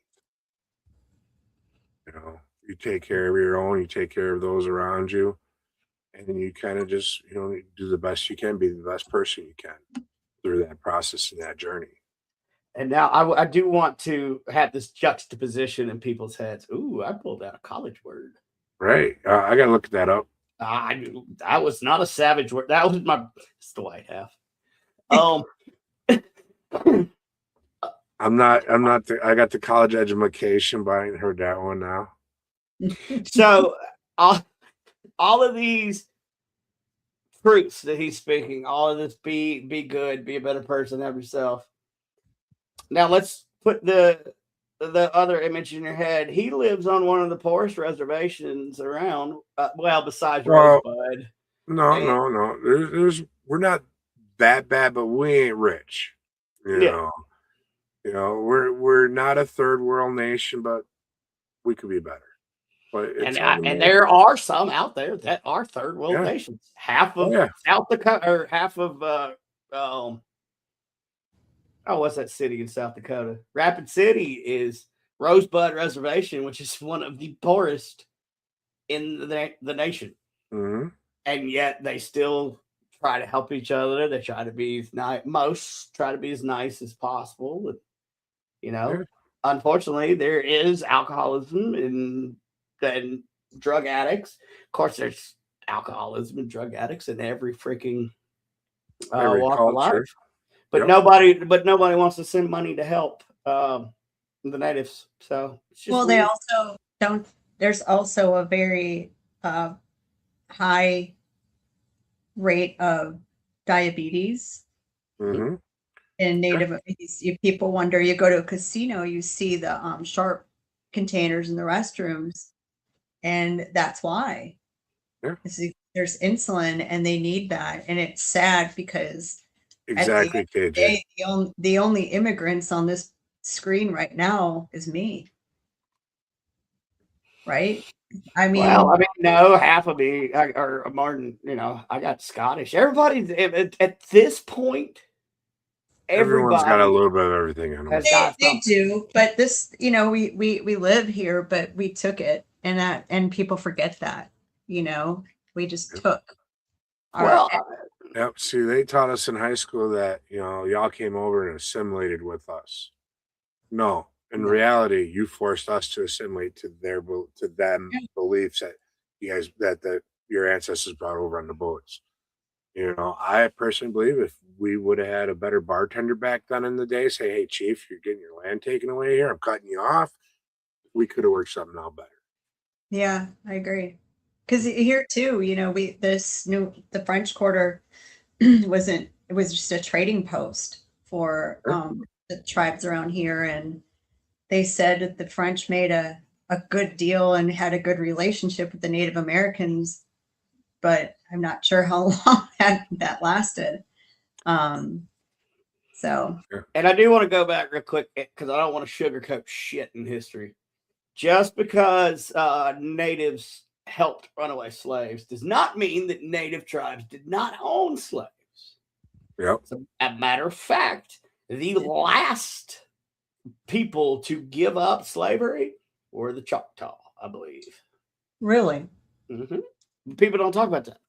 You take care of your own, you take care of those around you, and then you kind of just, do the best you can, be the best person you can through that process and that journey. And now I do want to have this juxtaposition in people's heads. Ooh, I pulled out a college word. Right. I got to look that up. That was not a savage word. That was it's the white half. I got the college education, but I ain't heard that one now. So all of these truths that he's speaking, all of this, be good, be a better person, have yourself. Now let's put the other image in your head. He lives on one of the poorest reservations around. Besides Rosebud. No. We're not that bad, but we ain't rich. You know, we're not a third world nation, but we could be better. But it's And there are some out there that are third world yeah. nations. Half Oh of yeah. South Dakota, or half of what's that city in South Dakota? Rapid City is Rosebud Reservation, which is one of the poorest in the nation, hmm and yet they still try to help each other. They try to be nice. Most try to be as nice as possible. You know, Yeah. unfortunately, there is alcoholism and drug addicts. Of course, there's alcoholism and drug addicts in every freaking Every walk of life. culture. But Yep. nobody wants to send money to help the natives. So it's just Well, they weird. also don't. There's also a very high rate of diabetes hmm in Native. People wonder. You go to a casino, you see the sharp containers in the restrooms, and that's why. Yeah. There's insulin, and they need that, and it's sad because Exactly, at the end of the KJ. day, the only immigrants on this screen right now is me. Right? I mean, Well, I mean, no, half of me, or Martin, I got Scottish. Everybody's at this point, Everyone's got a everybody little bit of everything in them. has got they something. do, but this, we live here, but we took it, and people forget that, we just took our. Well, Yep. See, they taught us in high school that, y'all came over and assimilated with us. No, in No. reality, you forced us to assimilate to them Yeah. beliefs that you guys that your ancestors brought over on the boats. I personally believe if we would have had a better bartender back then in the day, say, "Hey, chief, you're getting your land taken away here. I'm cutting you off." We could have worked something out better. Yeah, I agree. Because here too, the French Quarter it was just a trading post for Sure. the tribes around here, and they said that the French made a good deal and had a good relationship with the Native Americans, but I'm not sure how long that lasted. So and I do want to go back real quick because I don't want to sugarcoat shit in history. Just because natives helped runaway slaves does not mean that native tribes did not own slaves. Yep. As a matter of fact, the last people to give up slavery were the Choctaw, I believe. really, People don't talk about that.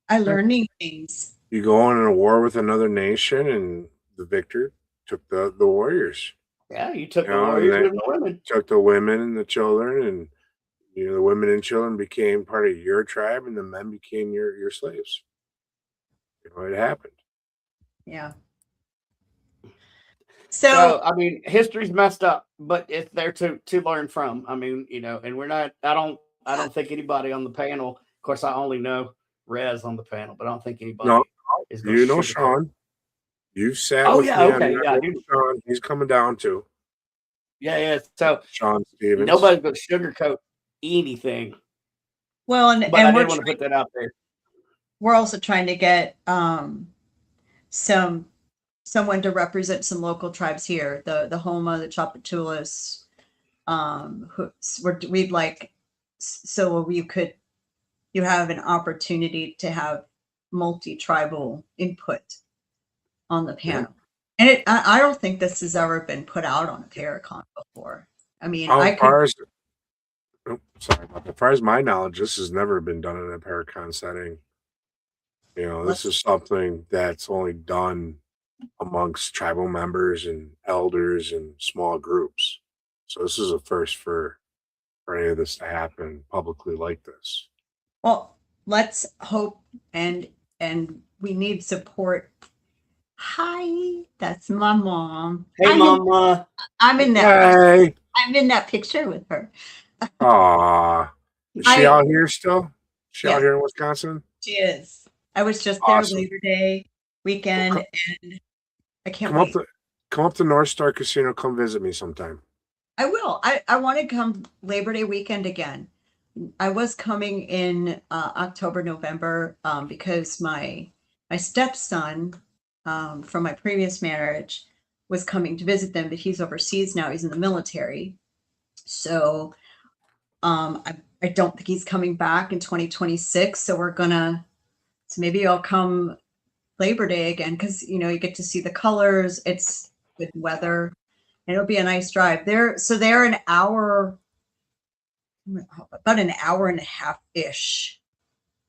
I learned new things. You go on in a war with another nation, and the victor took the warriors. Yeah, you took the and warriors they and the women. took the women and the children, and the women and children became part of your tribe, and the men became your slaves. It happened. Yeah. So I mean, history's messed up, but it's there to learn from. I mean, and we're not. I don't think anybody on the panel. Of course, I only know Rez on the panel, but I don't think anybody No, is going to. Sean. You've sat Oh with yeah, me okay, on yeah, Sean. He's coming down too. yeah. So Sean Stevens. nobody's going to sugarcoat anything. Well, But I did want to put that out there. We're also trying to get someone to represent some local tribes here, the Homa, the Chapatulas, we'd like, so you have an opportunity to have multi-tribal input on the panel. And I don't think this has ever been put out on a Paracon before. I mean, as far as my knowledge, this has never been done in a Paracon setting. This is something that's only done amongst tribal members and elders and small groups. So this is a first for any of this to happen publicly like this. Well, let's hope and we need support. Hi, that's my mom. Hey, Mama. I'm in that picture with her. Aw. Is she out here still? She out here in Wisconsin? She is. I was just Awesome. there Labor Day weekend, and I can't Come wait. come up to North Star Casino. Come visit me sometime. I will. I want to come Labor Day weekend again. I was coming in October, November, because my stepson from my previous marriage was coming to visit them, but he's overseas now. He's in the military. So I don't think he's coming back in 2026. So so maybe I'll come Labor Day again, because, you know, you get to see the colors. It's good weather. And it'll be a nice drive. They're an hour, about an hour and a half-ish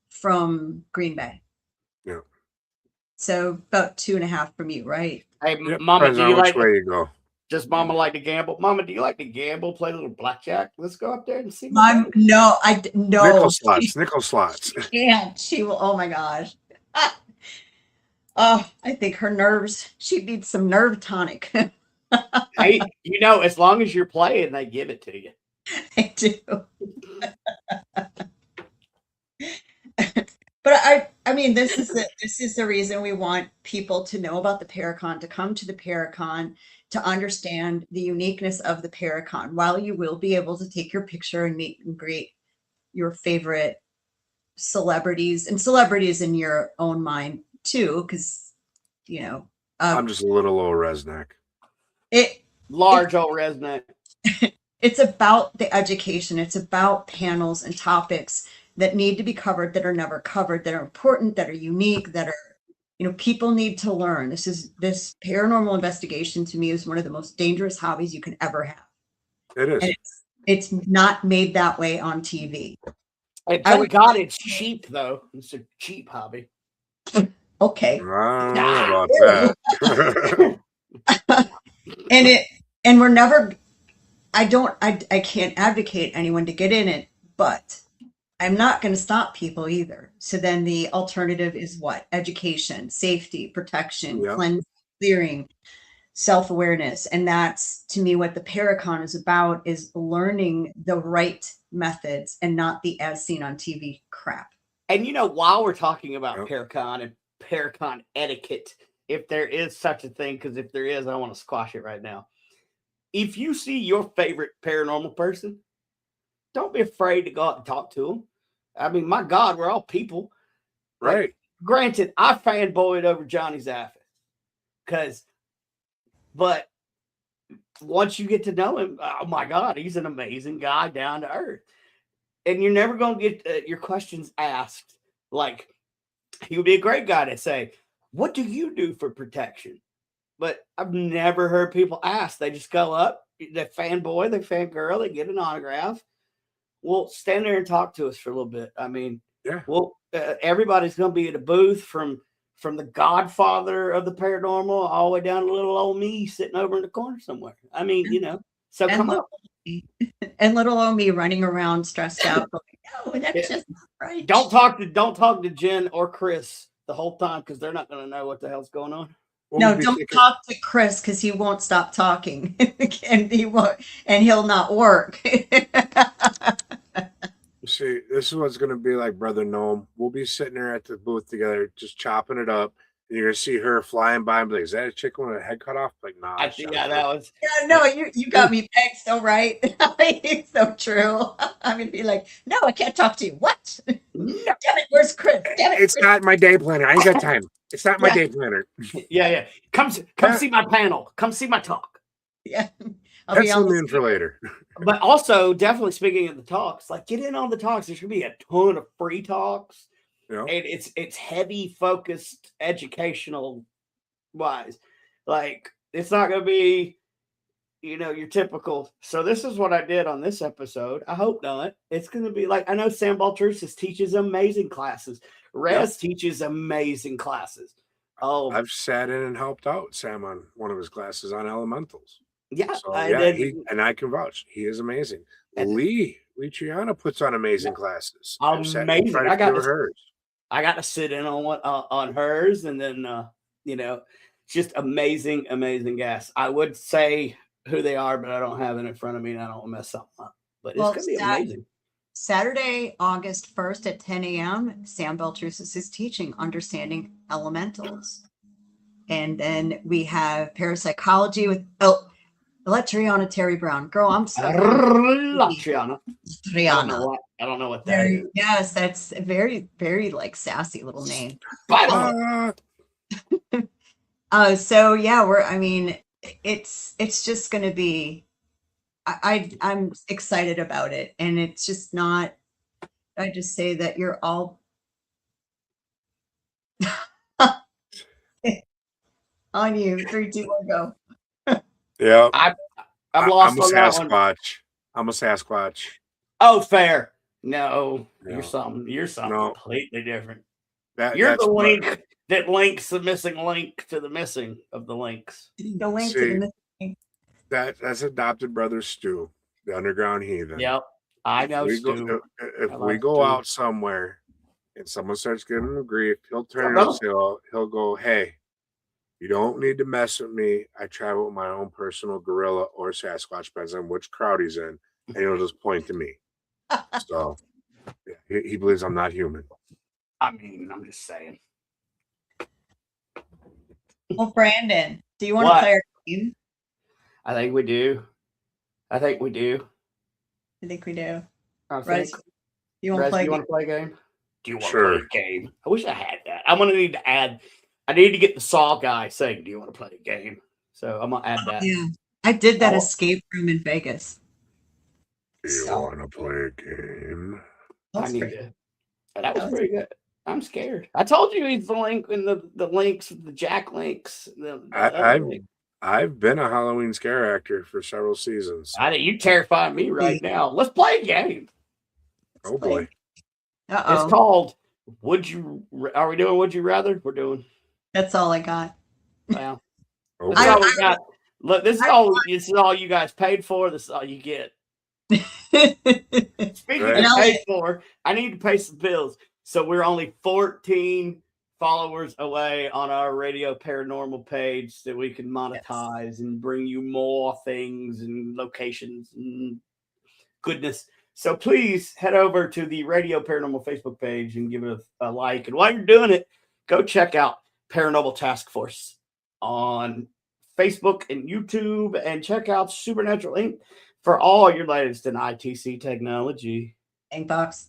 from Green Bay. Yeah. So about 2.5 from you, right? Hey, Yep. Mama, Depends do on you which like way you go. does Mama like to gamble? Mama, do you like to gamble? Play a little blackjack? Let's go up there and see. No, no. Nickel slots. She can't. She will. Oh my gosh. Oh, I think her nerves. She needs some nerve tonic. Hey, you know, as long as you're playing, they give it to you. I do. But I mean, this is the reason we want people to know about the Paracon, to come to the Paracon, to understand the uniqueness of the Paracon. While you will be able to take your picture and meet and greet your favorite celebrities, and celebrities in your own mind too, because, you know, I'm just a little old Resnick. Large old resonant. It's about the education. It's about panels and topics that need to be covered, that are never covered, that are important, that are unique, that are, you know, people need to learn. This paranormal investigation to me is one of the most dangerous hobbies you can ever have. It is. And it's not made that way on TV. Hey, thank God it's cheap, though. It's a cheap hobby. Okay. I don't know about that. And we're never, I can't advocate anyone to get in it, but I'm not going to stop people either. So then the alternative is what? Education, safety, protection, Yep. clearing, self-awareness. And that's, to me, what the Paracon is about, is learning the right methods and not the as seen on TV crap. And, you know, while we're talking about Yep. Paracon and Paracon etiquette, if there is such a thing, because if there is, I want to squash it right now. If you see your favorite paranormal person, don't be afraid to go out and talk to them. I mean, my God, we're all people. Right. Like, granted, I fanboyed over Johnny Zaffis. But once you get to know him, oh my God, he's an amazing guy, down to earth. And you're never going to get your questions asked. Like, he would be a great guy to say, what do you do for protection? But I've never heard people ask. They just go up, they fanboy, they fangirl, they get an autograph. Well, stand there and talk to us for a little bit. I mean, Yeah. well, everybody's going to be at a booth from the godfather of the paranormal all the way down to little old me sitting over in the corner somewhere. I mean, you know, so come up. And little old me running around stressed out. Going, no, that's just not right. Don't talk to Jen or Chris the whole time, because they're not going to know what the hell's going on. No, don't talk to Chris, because he won't stop talking, and he'll not work. See, this is what's going to be like, Brother Gnome. We'll be sitting there at the booth together, just chopping it up. And you're going to see her flying by and be like, is that a chicken with a head cut off? Like, nah. I think that was. Yeah, no, you got me pegged so right. It's so true. I'm going to be like, no, I can't talk to you. What? Damn it, where's Chris? Damn it, It's Chris. not my day planner. I ain't got time. It's not my day planner. Yeah. Come see my panel. Come see my talk. Yeah. I'll be Pencil on me in for later. But also, definitely speaking of the talks, like, get in on the talks. There's gonna be a ton of free talks, You know? and it's heavy focused educational wise. Like, it's not gonna be, you know, your typical. So this is what I did on this episode. I hope not. It's gonna be like, I know Sam Baltrusis teaches amazing classes. Rez teaches amazing classes. Oh, I've sat in and helped out Sam on one of his classes on elementals. yeah. So, And I can vouch. He is amazing. Lee Triana puts on amazing classes. Amazing. I got hers. I got to sit in on hers, and then you know, just amazing guests. I would say who they are, but I don't have it in front of me, and I don't want to mess something up. But it's gonna be amazing. Saturday, August 1st at 10 a.m., Sam Baltrusis is teaching Understanding Elementals. And then we have parapsychology with Triana Terry Brown. Girl, I'm so Triana. Triana. I don't know what that is. Yes, that's a very, very like sassy little name. But So yeah, it's just going to be. I'm excited about it, and it's just not. I just say that you're all on you. 3, 2, 1, go. Yeah. I'm I'm lost a on that one. Sasquatch. I'm a Sasquatch. Oh, fair. No, you're No. something. You're something No. completely different. That, You're that's the what- link that links the missing link to the missing of the links. The link to See. the missing. that's adopted brother Stu, the underground heathen. Yep, I know, We Stu. go, if I we like go Stu. out somewhere and someone starts giving him grief, he'll turn Yeah, and he'll go, "Hey, you don't need to mess with me. I travel with my own personal gorilla or Sasquatch, depends on which crowd he's in, and he'll just point to me." So yeah, he believes I'm not human. I mean, I'm just saying. Well, Brandon, do you want to What? play our game? I think we do. I think we do. I think we do. I Rez, think. you want to Rez, play? do you want to play a game? Do you want to Sure. play a game? I wish I had that. I'm gonna need to add. I need to get the Saw guy saying, "Do you want to play a game?" So I'm gonna add that. Yeah, I did that Oh. escape room in Vegas. Do you So- want to play a game? That I was need pretty- to. That was pretty good. I'm scared. I told you he's the link in the links, the Jack links. I've been a Halloween scare actor for several seasons. You terrify me right now. Let's play a game. Oh boy. It's Uh-oh. called Would You? Are we doing Would You Rather? We're doing. That's all I got. Well, Oh this is boy. all we got. Look, this is all you guys paid for. This is all you get. Speaking Right. of paid for, I need to pay some bills. So we're only 14 followers away on our Radio Paranormal page that we can monetize and bring you more things and locations and goodness. So please head over to the Radio Paranormal Facebook page and give it a like. And while you're doing it, go check out Paranormal Task Force on Facebook and YouTube, and check out Supernatural Inc. for all your latest in ITC technology. Inkbox.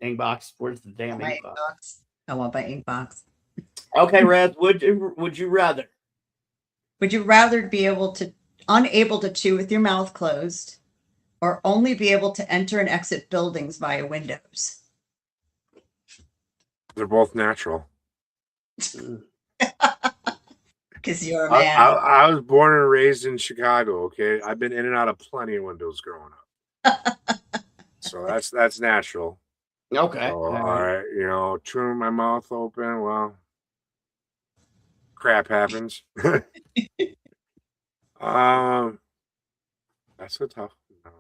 Inkbox, where's the damn My Inkbox? Inkbox. I want my Inkbox. Okay, Red, would you rather? Would you rather be unable to chew with your mouth closed, or only be able to enter and exit buildings via windows? They're both natural. Because you're a I, man. I was born and raised in Chicago. Okay, I've been in and out of plenty of windows growing up. So that's natural. Okay. So, all right, chewing my mouth open. Well, crap happens. That's a tough one.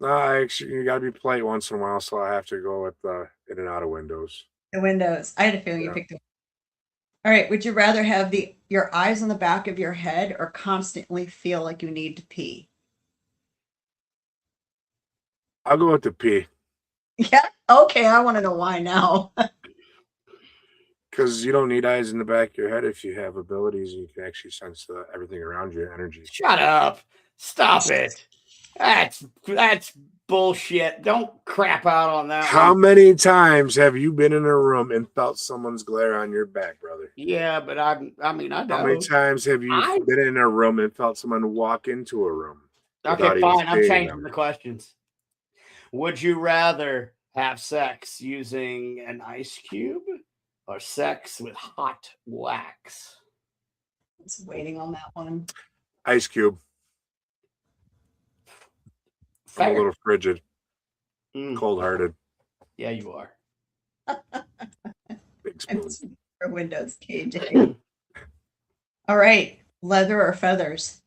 No, actually, you got to be polite once in a while, so I have to go with in and out of windows. The windows. I had a feeling you Yeah. picked it. All right. Would you rather have your eyes on the back of your head, or constantly feel like you need to pee? I'll go with the P, Yeah. Okay. I want to know why now. because you don't need eyes in the back of your head if you have abilities and you can actually sense everything around you, energy. Shut up. Stop it. That's bullshit. Don't crap out on that How one. many times have you been in a room and felt someone's glare on your back, brother? Yeah, but I know. How many times have you been in a room and felt someone walk into a room? Okay, without even fine. I'm seeing changing them? the questions. Would you rather have sex using an ice cube or sex with hot wax? I was waiting on that one. Ice cube. I'm a Fair. little frigid, Mm, cold-hearted. yeah, you are. Big I'm spoon. for Windows, KJ. All right. Leather or feathers?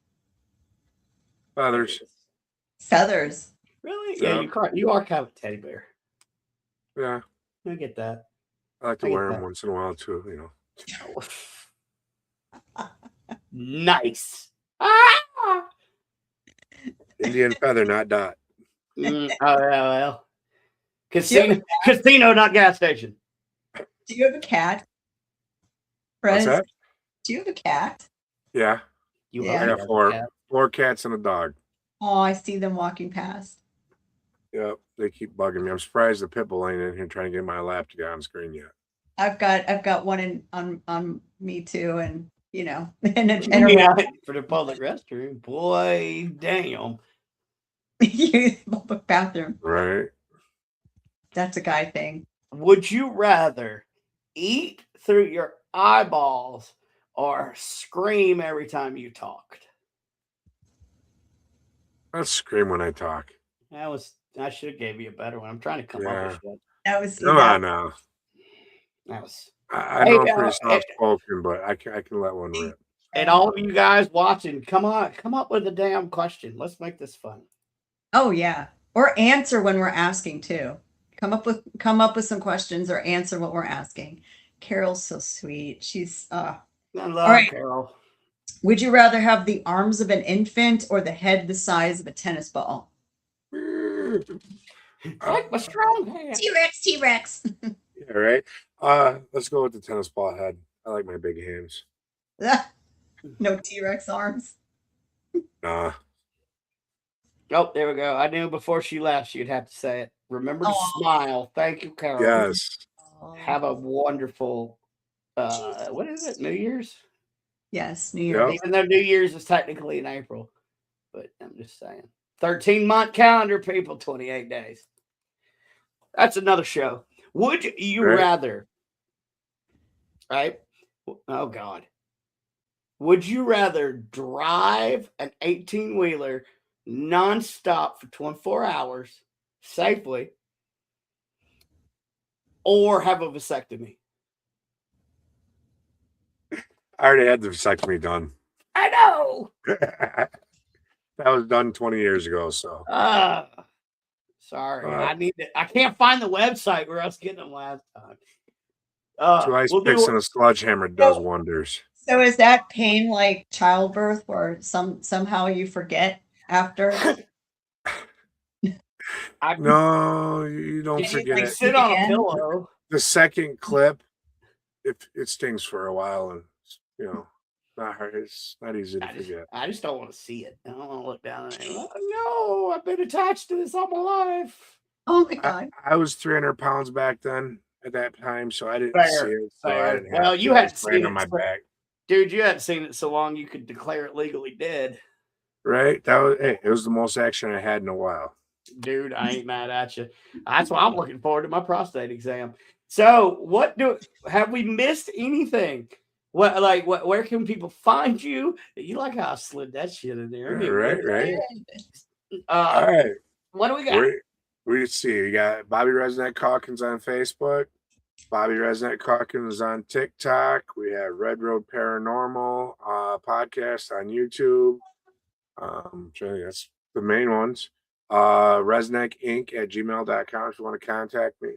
Feathers. Feathers. Really? Yeah. Yeah, you are kind of a teddy bear. Yeah, I get that. I like to I get wear them that. once in a while too. Nice. Ah! Indian feather, not dot. Oh, yeah, well. Casino, not gas station. Do you have a cat? What's Fred, that? do you have a cat? Yeah, You Yeah. I already got have four. a cat. 4 cats and a dog. Oh, I see them walking past. Yep, they keep bugging me. I'm surprised the pit bull ain't in here trying to get my lap to get on screen yet. I've got one on me too, and you know, in a Yeah, for the public restroom. Boy, damn. public bathroom. Right. That's a guy thing. Would you rather eat through your eyeballs or scream every time you talked? I scream when I talk. I should have gave you a better one. I'm trying to come up Yeah. with one. That was Come on now. That was I Hey, know I'm pretty uh, soft spoken, but I can let one rip. and all of you guys watching, come up with a damn question. Let's make this fun. Oh yeah. Or answer when we're asking too. Come up with some questions or answer what we're asking. Carol's so sweet. She's I love right. Carol. Would you rather have the arms of an infant or the head the size of a tennis ball? Like my strong hand. T-Rex. Yeah, right. Let's go with the tennis ball head. I like my big hands. No T-Rex arms. Nah. Oh, there we go. I knew before she left, she'd have to say it. Remember to Aw. smile. Thank you, Carol. Yes. Have a wonderful, what is it? New Year's? Yes, New Year's. Yep. Even though New Year's is technically in April. But I'm just saying. 13-month calendar, people, 28 days. That's another show. Would you Right. rather, right? Oh, God. Would you rather drive an 18-wheeler nonstop for 24 hours safely or have a vasectomy? I already had the vasectomy done. I know. That was done 20 years ago. So Sorry. I can't find the website where I was getting them last time. two ice we'll picks do and a sledgehammer does wonders. So is that pain like childbirth where somehow you forget after? No, you don't Did you, forget like, it. sit on a again? pillow. The second clip, it stings for a while, and not hard. It's not easy to forget. I just don't want to see it. I don't want to look down at it. Oh, no, I've been attached to this all my life. Oh my God. I was 300 pounds back then at that time, so I didn't see Fair, it. So fair. I didn't Well, have you to. I hadn't was laying seen on it, my so- back. Dude, you hadn't seen it so long you could declare it legally dead. Right? It was the most action I had in a while. Dude, I ain't mad at you. That's why I'm looking forward to my prostate exam. So, have we missed anything? Where can people find you? You like how I slid that shit in there? Right. All All right. What do we got? We see. We got Bobby Resnick Calkins on Facebook. Bobby Resnick Calkins on TikTok. We have Red Road Paranormal podcast on YouTube. That's the main ones. ResnickInc@gmail.com if you want to contact me.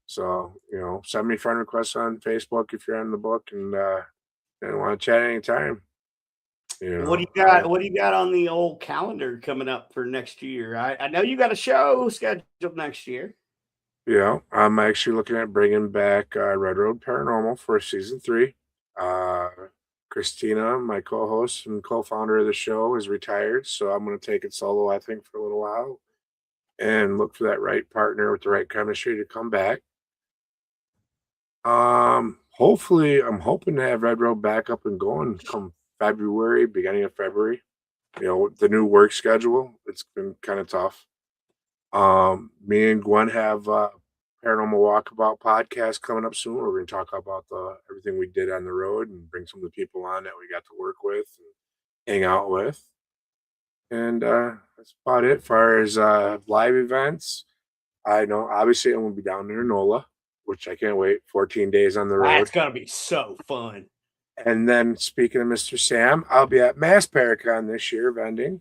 So, send me friend requests on Facebook if you're on the book and want to chat anytime. What do you got? What do you got on the old calendar coming up for next year? I know you got a show scheduled next year. I'm actually looking at bringing back Red Road Paranormal for season 3. Christina, my co-host and co-founder of the show, is retired, so I'm going to take it solo, I think, for a little while and look for that right partner with the right chemistry to come back. Hopefully, I'm hoping to have Red Road back up and going come February, beginning of February. The new work schedule, it's been kind of tough. Me and Gwen have Paranormal Walkabout podcast coming up soon. We're going to talk about everything we did on the road and bring some of the people on that we got to work with and hang out with. And that's about it. As far as live events, I know obviously I'm going to be down there in NOLA, which I can't wait. 14 days on the road. That's going to be so fun. And then speaking of Mr. Sam, I'll be at Mass Paracon this year vending.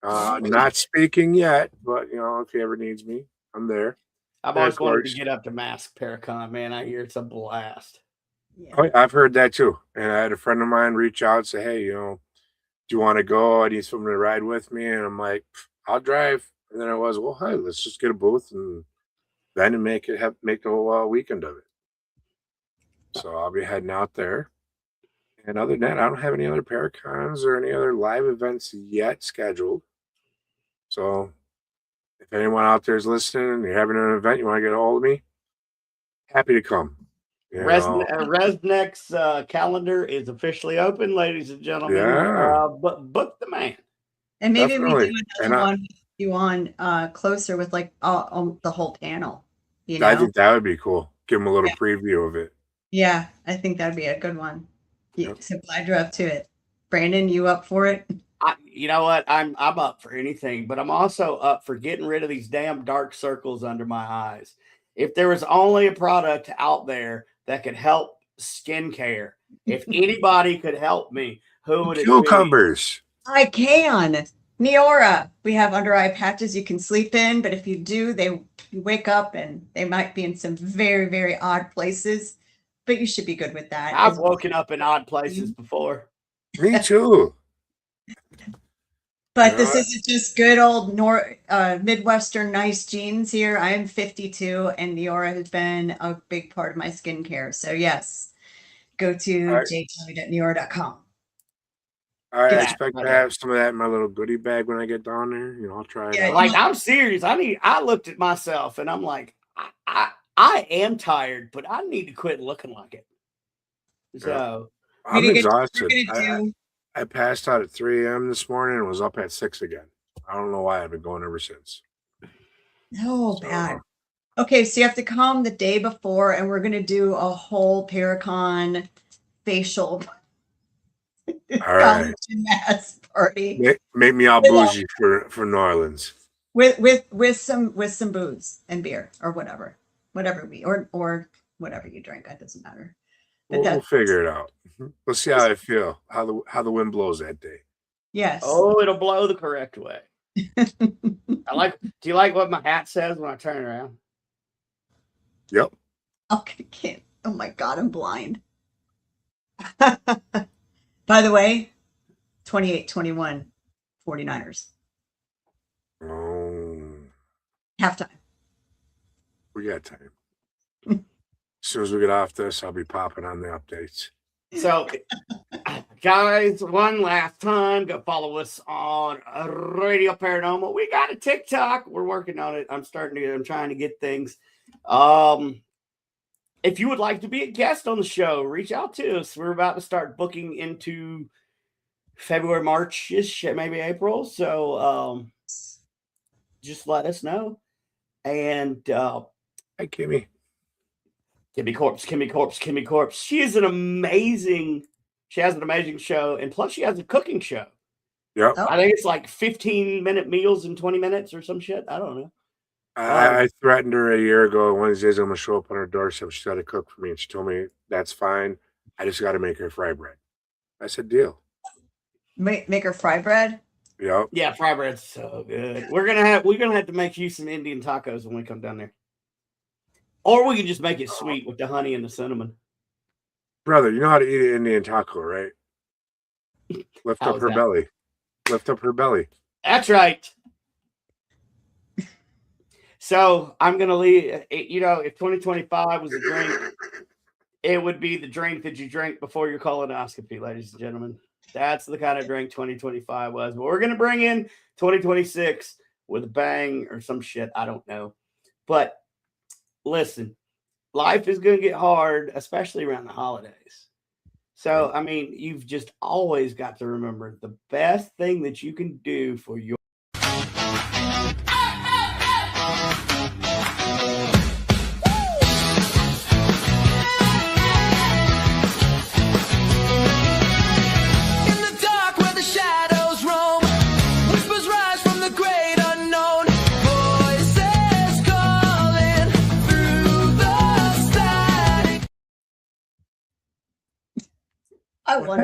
Not speaking yet, but if he ever needs me, I'm there. I've always wanted to get up to Mask Paracon, man. I hear it's a blast. Yeah. Oh, I've heard that too. And I had a friend of mine reach out and say, hey, do you want to go? I need someone to ride with me. And I'm like, I'll drive. And then I was, well, hey, let's just get a booth and then make the whole weekend of it. So I'll be heading out there. And other than that, I don't have any other Paracons or any other live events yet scheduled. So if anyone out there is listening and you're having an event, you want to get a hold of me, happy to come. You know, Resnick's calendar is officially open, ladies and gentlemen. Yeah. Book the man. And maybe we Definitely. do And another one with you on closer with like the whole panel. You I know? think that would be cool. Give them a little Yeah. preview of it. Yeah, I think that'd be a good one. Yep. So glad you're up to it. Brandon, you up for it? You know what? I'm up for anything, but I'm also up for getting rid of these damn dark circles under my eyes. If there was only a product out there that could help skincare, if anybody could help me, who would it be? Cucumbers. I can. Neora. We have under eye patches you can sleep in, but if you do, you wake up and they might be in some very, very odd places. But you should be good with that. I've woken up in odd places before. Me too. But this isn't just good old Midwestern nice genes here. I am 52 and Neora has been a big part of my skincare. So yes, go to jtommy.neora.com. I Yeah, expect to have some of that in my little goodie bag when I get down there. You know, I'll try it Yeah, out. Like, I'm serious. I looked at myself and I'm like, I am tired, but I need to quit looking like it. So I'm We're exhausted. gonna do I passed out at 3 a.m. this morning and was up at 6 again. I don't know why I've been going ever since. Oh, bad. Okay, so you have to come the day before, and we're gonna do a whole Paracon facial All right. mass party Make me all bougie for New Orleans. with some booze and beer or whatever or whatever you drink. That doesn't matter. But We'll figure it out. Let's see how I feel. How the wind blows that day. yes. oh, it'll blow the correct way. Do you like what my hat says when I turn around? Yep. Okay, can't. Oh my God, I'm blind. By the way, 28-21 49ers. Oh, Halftime. we got time. As soon as we get off this, I'll be popping on the updates. So, guys, one last time, go follow us on Radio Paranormal. We got a TikTok. We're working on it. I'm trying to get things. If you would like to be a guest on the show, reach out to us. We're about to start booking into February, March-ish, maybe April. So just let us know. And Hi, Kimmy. Kimmy Corpse. She has an amazing show, and plus she has a cooking show. Yep. Oh. I think it's like 15-minute meals in 20 minutes or some shit. I don't know. I threatened her a year ago. One of these days I'm gonna show up on her doorstep. She's got to cook for me, and she told me that's fine. I just got to make her fry bread. I said, deal. Make her fry bread. Yep. Yeah, fry bread's so good. We're gonna have to make you some Indian tacos when we come down there. Or we can just make it sweet with the honey and the cinnamon. Brother, you know how to eat an Indian taco, right? Lift How up is her that? belly. Lift up her belly. That's right. So I'm gonna leave. You know, if 2025 was a drink, it would be the drink that you drink before your colonoscopy, ladies and gentlemen. That's the kind of drink 2025 was. But we're gonna bring in 2026 with a bang or some shit. I don't know. But listen, life is gonna get hard, especially around the holidays. So I mean, you've just always got to remember the best thing that you can do for your In the dark where the shadows roam, whispers rise from the great unknown. Voices calling through the static. I wonder.